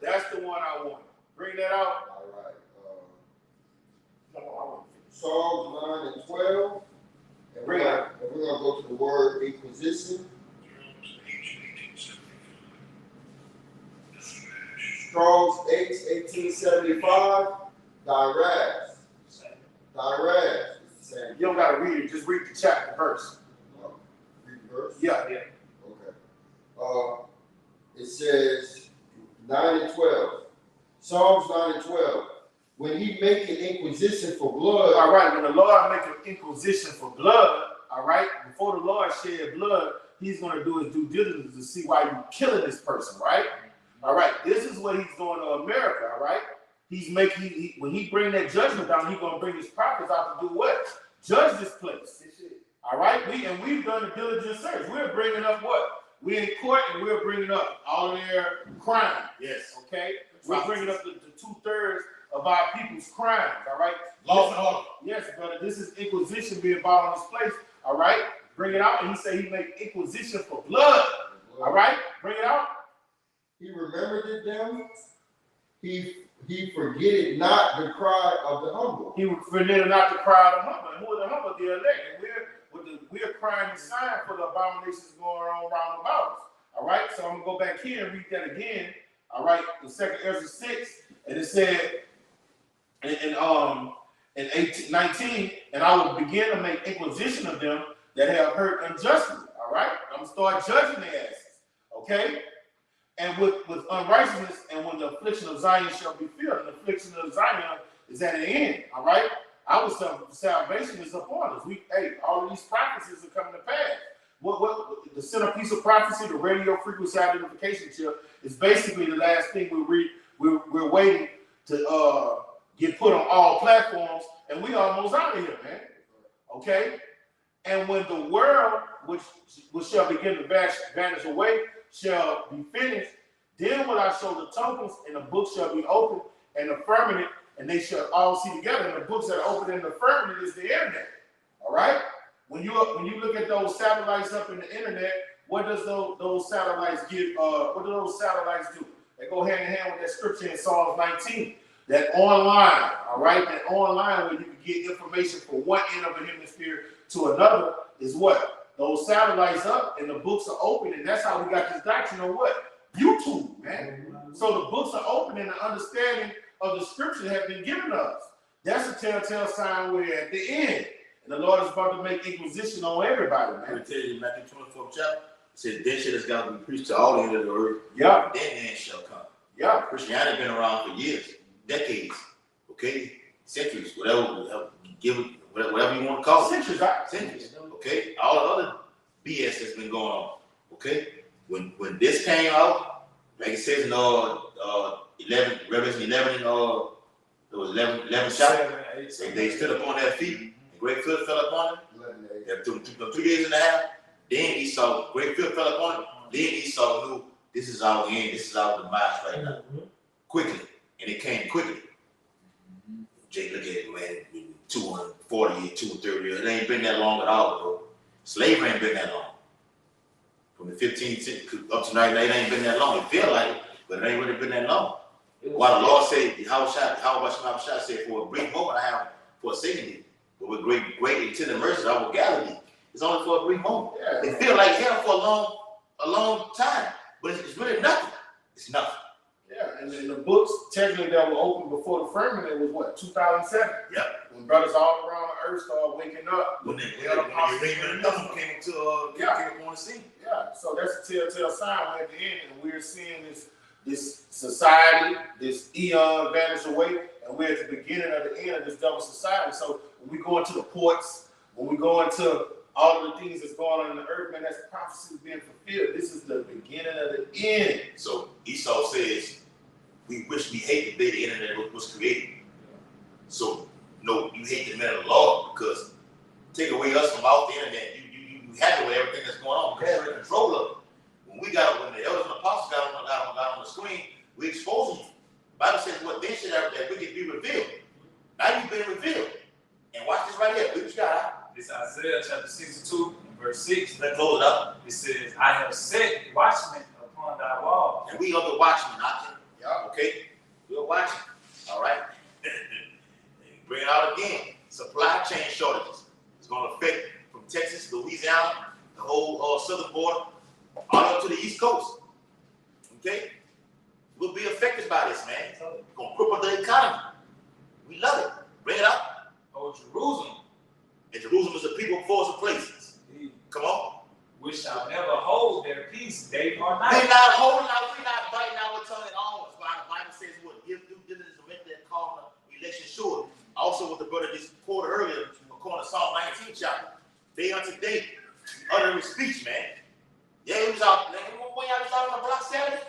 That's the one I wanted. Bring that out. All right. No, I want Psalms 9 and 12. And we're gonna go to the word inquisition. Strong's 1875. Direct. It's the same. You don't gotta read it. Just read the chapter verse. Read the verse. Yeah. Okay. It says 9 and 12. Psalms 9 and 12. When he make an inquisition for blood. All right. When the Lord make an inquisition for blood, all right. Before the Lord shed blood, He's gonna do His due diligence to see why you killing this person, right? All right. This is what He's doing to America. All right. He's making when He bring that judgment down, He's gonna bring His prophets out to do what? Judge this place. All right. We've done a diligent search. We're bringing up what? We're in court and we're bringing up all of their crime. Yes. Okay. We're bringing up the 2/3 of our people's crimes. All right. Law and order. Yes, brother. This is inquisition being brought in this place. All right. Bring it out. And he said he made inquisition for blood. All right. Bring it out. He remembered it them. He forgetted not the cry of the humble. He forgetted not the cry of the humble. And who are the humble? The elect. And we're crying the sign for the abominations going on around about us. All right. So I'm gonna go back here and read that again. All right. In 2 Ezra 6, and it said in 19, and I will begin to make inquisition of them that have hurt unjustly. All right. I'm gonna start judging their asses. Okay. And with unrighteousness, and when the affliction of Zion shall be filled, and the affliction of Zion is at an end. All right. Our salvation is upon us. All of these prophecies are coming to pass. What the centerpiece of prophecy, the radio frequency identification chip, is basically the last thing we're waiting to get put on all platforms, and we almost out of here, man. Okay. And when the world, which shall begin to vanish away, shall be finished, then will I show the tokens, and the book shall be opened, and the firmament, and they shall all see together. And the books that are open in the firmament is the internet. All right. When you look at those satellites up in the internet, what does those satellites give? What do those satellites do? They go hand in hand with that scripture in Psalms 19. That online, all right, that online where you can get information from one end of the hemisphere to another is what? Those satellites up and the books are open, and that's how we got this doctrine on what? YouTube, man. So the books are open and the understanding of the scripture have been given us. That's a telltale sign we're at the end. And the Lord is about to make inquisition on everybody, man. I'm going to tell you, Matthew 24th chapter, it says, then shit has got to be preached to all the end of the earth. Yeah. Then the end shall come. Yeah. Christianity been around for years, decades, okay? Centuries, whatever you want to call it. Centuries, okay? All the other BS that's been going on, okay? When this came out, like it says in Revelation 11, there was 11 chapter. They stood up on their feet, and great fear fell upon them. Through 2 days and a half, then he saw, great fear fell upon him. Then he saw, this is our end, this is our demise right now. Quickly, and it came quickly. Jake, look at it, man, 240, 230 years. It ain't been that long at all, bro. Slavery ain't been that long. From the 15th century up to 19, it ain't been that long. It feel like it, but it ain't really been that long. While the Lord said, how about Shah said, for a brief moment I have forsaken thee, but with great and tender mercy I will gather thee. It's only for a brief moment. Yeah. It feels like hell for a long time, but it's really nothing. It's nothing. Yeah, and then the books technically that were open before the firmament was what, 2007? Yep. When brothers all around the earth started waking up. When the Arabian Numbers came came upon the scene. Yeah, so that's a telltale sign we're at the end, and we're seeing this this society, this eon vanished away, and we're at the beginning of the end of this double society. So when we go into the ports, when we go into all of the things that's going on in the earth, man, that's prophecy being fulfilled. This is the beginning of the end. So Esau says, we wish we hate the day the internet was created. So no, you hate the man of the Lord because take away us from off the internet. You happy with everything that's going on because you're in control of it. When the elders and apostles got on the screen, we exposing you. The Bible says, what then should that wicked be revealed? Now you've been revealed. And watch this right here. Look what This Isaiah chapter 62, verse 6. let's close it up. It says, I have set watchmen upon thy wall. And we are the watchmen, okay? We're watching. All right? Bring it out again. Supply chain shortages. It's going to affect from Texas, Louisiana, the whole southern border, all up to the East Coast. Okay? We'll be affected by this, man. It's going to cripple the economy. We love it. Bring it up. O Jerusalem, And Jerusalem is a people, force, of places. Come on. which shall never hold their peace day or We're night. not holding out, we're not biting our tongue at all. That's why the Bible says what give due diligence to make that call election sure. Also, what the brother just quoted earlier, according to Psalm 19 chapter, day unto day, uttering speech, man. Yeah, he was out, man. When y'all was out on the block Saturday?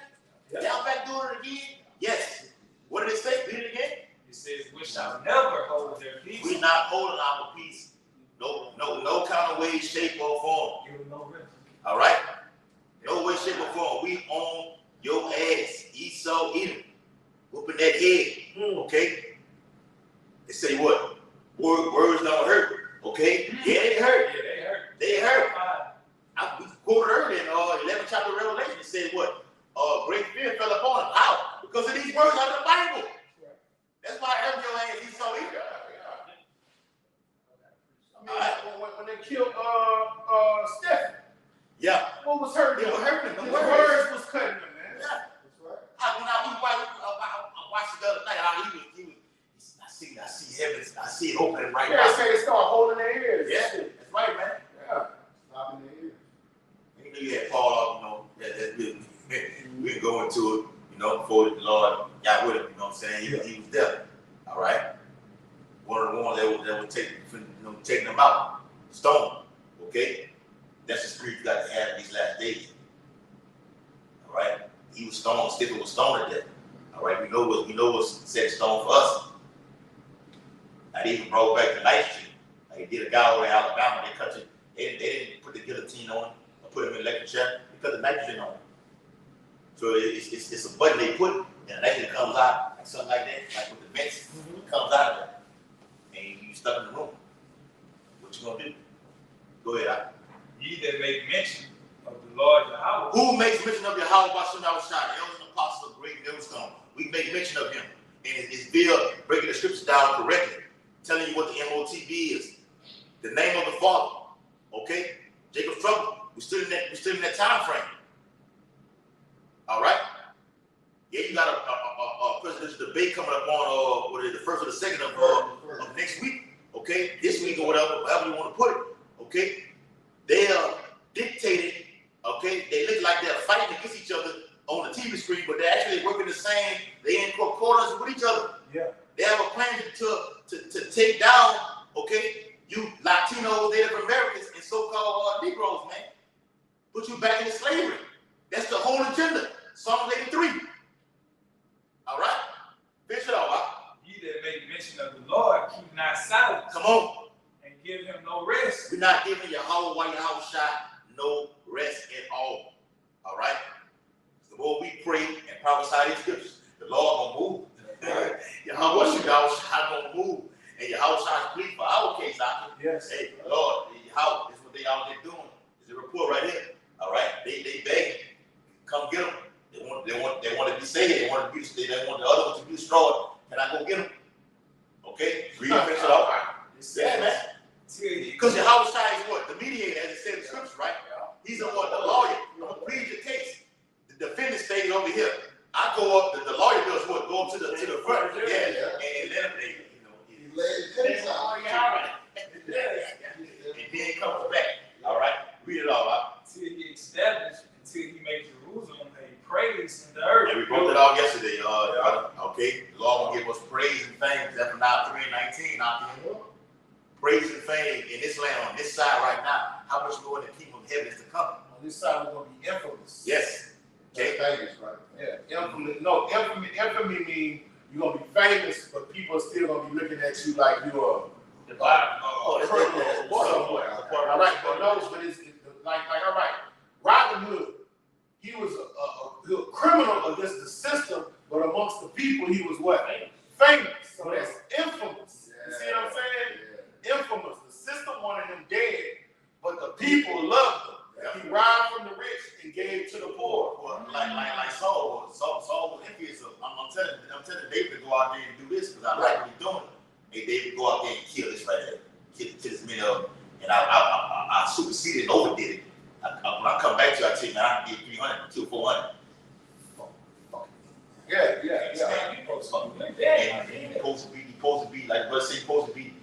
Y'all back doing it again? Yes. What did it say? Read it again. It says, which shall never hold their peace. We're not holding our peace. No kind of way, shape, or form. Give them no rest. All right? No way, shape, or form. We own your ass. Esau, Edom. Whooping that head. Okay? They say what? Words don't hurt. Okay? Yeah, they hurt. Yeah, they hurt. They hurt. We quoted earlier in 11th chapter of Revelation. It said what? Great fear fell upon him. How? Because of these words out of the Bible. That's why I hurt your ass. Esau, Edom. When they killed Stephen, Yeah. what was hurting They him? were hurting him. The words was cutting him, man. Yeah. That's right. I watched it the other night. I see heaven. I see it opening right Yeah, now. say they start holding their ears. Yeah, that's right, man. Yeah. Stopping the ear. You know, you had Paul, that we can go into it, before the Lord got with him, you know what I'm saying? He was there, all right? One of the ones that would taking him out, stone, okay? That's the spirit you got to have in these last days, all right? He was stoned, Stephen was stoned to death, all right? We know what's set in stone for us. I even brought back the nitrogen. Like they did a guy over in Alabama, they didn't put the guillotine on him or put him in an electric chair, they put the nitrogen on him. So it's a button they put, and the nitrogen comes out, like something like that, like with the vents, it comes out of there. And you stuck in the room. What you gonna do? Go ahead, Ye that make mention of the Lord Yahweh. Who makes mention of Yahweh by Shem Yahushua, the elders and apostles of great millstone? We make mention of him. And it's Bill breaking the scriptures down correctly, telling you what the MOTB is. The name of the Father. Okay? Jacob's trouble. We're still in that time frame. All right? Yeah, you got a presidential debate coming up on the first or the second of next week. Okay? This week or whatever you want to put it. Okay? They are dictating, okay? They look like they're fighting against each other on the TV screen, but they're actually working the same. They're in concordance with each other. Yeah. They have a plan to take down, okay, you Latinos, Native Americans, and so-called Negroes, man. Put you back into slavery. That's the whole agenda. Psalm 83. All right? Finish it off. Ye that make mention of the Lord, keep not silent, Come on. and give him no rest. We're not giving Yahweh no rest at all. All right? The more we pray and prophesy these scriptures, the Lord gonna move. Yahweh gonna move. And Yahweh plead for our case, Doctor. Yes. Hey, Lord, Yahweh, this is what they out there doing. There's a report right here. All right? They begging. Come get them. They want to be saved. They want the other ones to be destroyed. Can I go get them? Okay? Read and finish it off. Yeah, man. Because Yahweh is what? The mediator, as it said in the scripture, right? He's the one, the lawyer. I'm going to plead your case. The defendant stayed over here. I go up, the lawyer does what? Go up to the front. Yeah. And let him, He laid his case out. and then he comes back. All right? Read it all out. Until he established, until he makes Jerusalem a praise in the earth. And we brought that praise and fame in this land, on this side right now, how much more in the kingdom of heaven is to come? On this side, we're gonna be infamous. Yes. Okay. Famous, right? Yeah, infamy. No, infamy means you're gonna be famous, but people are still gonna be looking at you like you're The Bible. Oh, that's criminal somewhere. All right, but no, but it's like all right. Robin Hood, he was a criminal against the system, but amongst the people, he was what? Famous. So that's infamous. You see what I'm saying? Infamous. The system wanted him dead, but the people loved him. He robbed from the rich and gave to the poor. Well, like Saul was envious of. I'm telling David to go out there and do this because I like what he's doing. Hey, David, go out there and kill this right there. Kill as many of them. And I superseded and overdid it. When I come back to you, I tell you, man, I can get 300, kill 400. Yeah. And he supposed to be like Brother said, supposed to be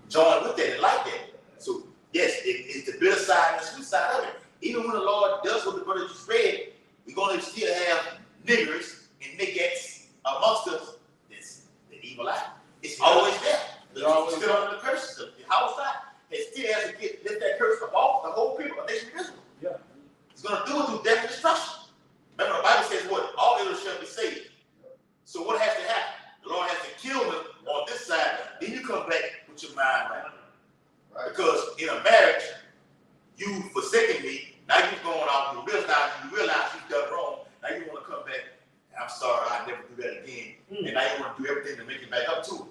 joined with that and like that. So yes, it's the bitter side and the sweet side of it. Even when the Lord does what the brother just read, we're gonna still have niggers and niggas amongst us. That's the evil eye. It's always there. It's still under the curse. The house side, it still has to lift that curse off the whole people, the nation of Israel. Yeah. It's gonna do it through death and destruction. Remember, the Bible says what? All Israel shall be saved. So what has to happen? The Lord has to kill them on this side. Then you come back with your mind right. Because in a marriage, you forsaking me. Now you're going out. You realize you've done wrong. Now you want to come back. I'm sorry, I never do that again. And now you want to do everything to make it back up to it.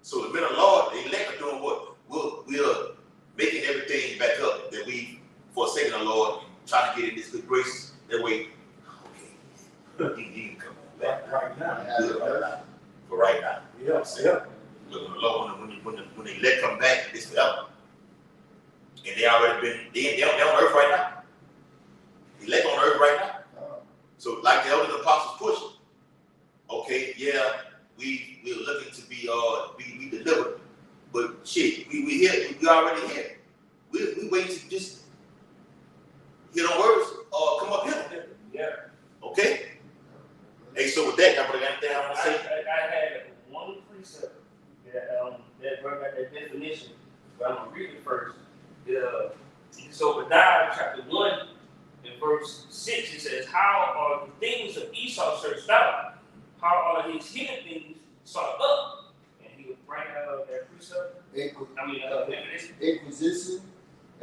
So the men of the Lord, the elect are doing what? We're making everything back up that we forsaken the Lord, trying to get in this good grace. That way, okay, you can come on back. Right now. Good right now. For right now. Yeah. Look, when the Lord, when the elect come back, it's forever. And they already been, they on earth right now. The elect on earth right now. So like the elder apostles push, okay, yeah, we're looking to be delivered. But shit, we here, we already here. We waiting to just hear the words or come up here. Yeah. Okay? Hey, so with that, I want to say. I had one precept that brought out that definition, but I'm gonna read it first. It's Obadiah chapter 1 and verse 6. It says, "How are the things of Esau searched out? How are his hidden things sought up?" And he would bring out that precept. Definition. Inquisition,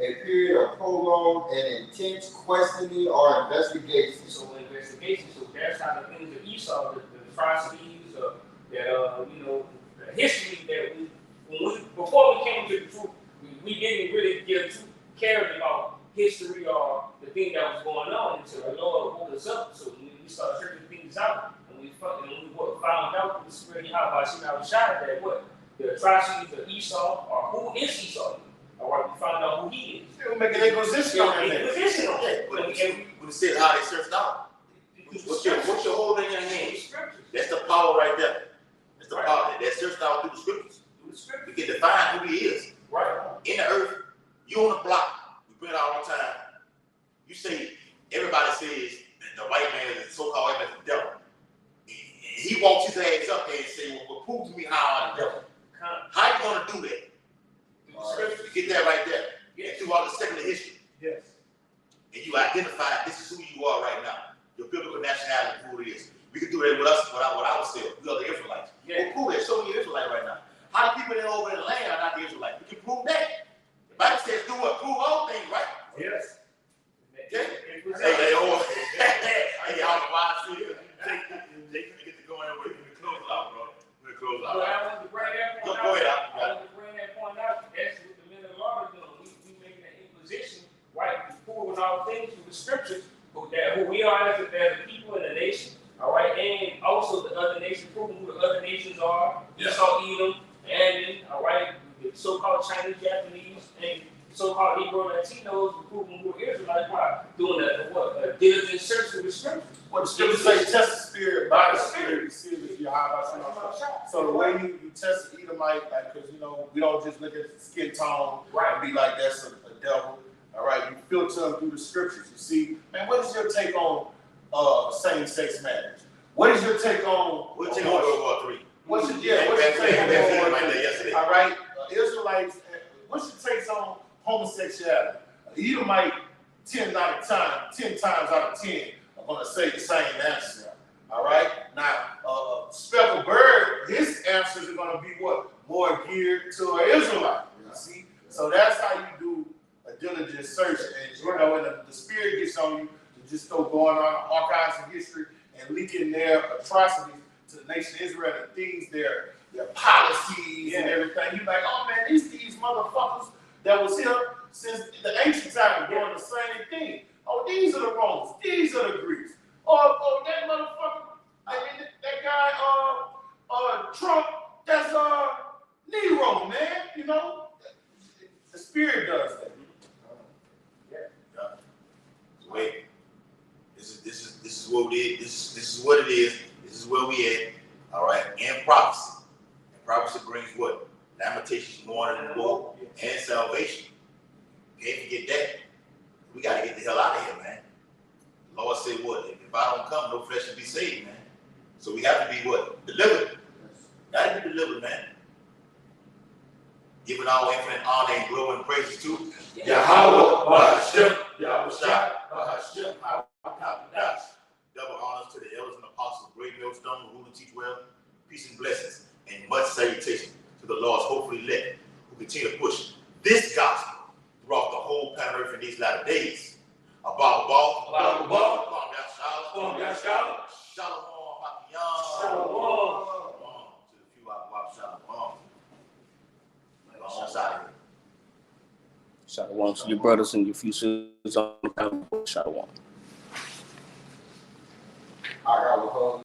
a period of prolonged and intense questioning or investigation. So investigation. So that's how the things of Esau, the atrocities, the history that before we came to the truth, we didn't really get too cared about history or the thing that was going on until the Lord woke us up. So we started checking things out, and we found out through the Spirit of Yahweh that what the atrocities of Esau or who is Esau. All right, we found out who he is. They're making a position on that. Position on that. When it said how they searched out, what's your hold in your hand? That's the power right there. That's the power that searched out through the scriptures. We can define who he is. Right. In the earth, you on the block. We bring it out all the time. You say everybody says that the white man is the so-called white man is the devil. He walks his ass up there and say, "Well, prove to me how I'm the devil." How you gonna do that? You get that right there. And throughout the secular history. Yes. And you identify this is who you are right now. Your biblical nationality, who it is. We can do that with us, what I would say. We are the Israelites. Yeah. Well, prove that. Show me the Israelite right now. How the people that are over in the land are not the Israelites? We can prove that. The Bible says do what? Prove all things, right? Yes. Okay. Hey, I don't know why I see you. They can get to go in with the close out, bro. We're close out. I wanted to bring that point out. Go ahead, That's what the men of the Lord are doing. We making an imposition, right? Proving all things through the scriptures, who we are as a people in the nation, all right? And also the other nations, proving who the other nations are. Yeah. Esau, Edom, Ammon, all right? The so-called Chinese, Japanese, and so-called Negro Latinos, proving who Israelites are. Doing a diligent search through the scriptures. What the scriptures say, test the spirit by the spirit to see if you hide by. So the way you test the Edomite, like, because we don't just look at the skin tone and be like that's a devil. All right, you filter them through the scriptures. You see, man, what is your take on same-sex marriage? What is your take on? We'll take on World War III. What's your take on yesterday. all right, Israelites? What's your take on homosexuality? Edomite 10 times out of 10 are gonna say the same answer. All right. Now, Speckled Bird, his answers are gonna be what? More geared to an Israelite. You see, so that's how you do a diligent search, and you know, when the spirit gets on you to just start going on archives of history and leaking their atrocities to the nation of Israel and things, their policies and everything. You're like, oh man, these motherfuckers that was here since the ancient time doing the same thing. Oh, these are the Romans, these are the Greeks. Oh, that motherfucker, I mean, that guy, Trump, that's Nero, man. You know, the spirit does that. Wait, this is what we did. This is what it is. This is where we at. All right, and prophecy. And prophecy brings what? Lamentations, mourning, and woe, and salvation. Can't forget that. We gotta get the hell out of here, man. The Lord said what? If I don't come, no flesh will be saved, man. So we have to be what? Delivered. Gotta be delivered, man. Giving all infinite honor and glory and praises to Yahweh, Bahashem, Yahushua, Bahashem, Hakadosh. Double honors to the elders and apostles, great millstone, who rule and teach well. Peace and blessings, and much salutation to the Lord's hopefully elect, who continue to push this gospel throughout the whole planet Earth in these latter days. Shalom, to the few shalom. Shalom to your brothers and your few sisters on the Shalom. I got a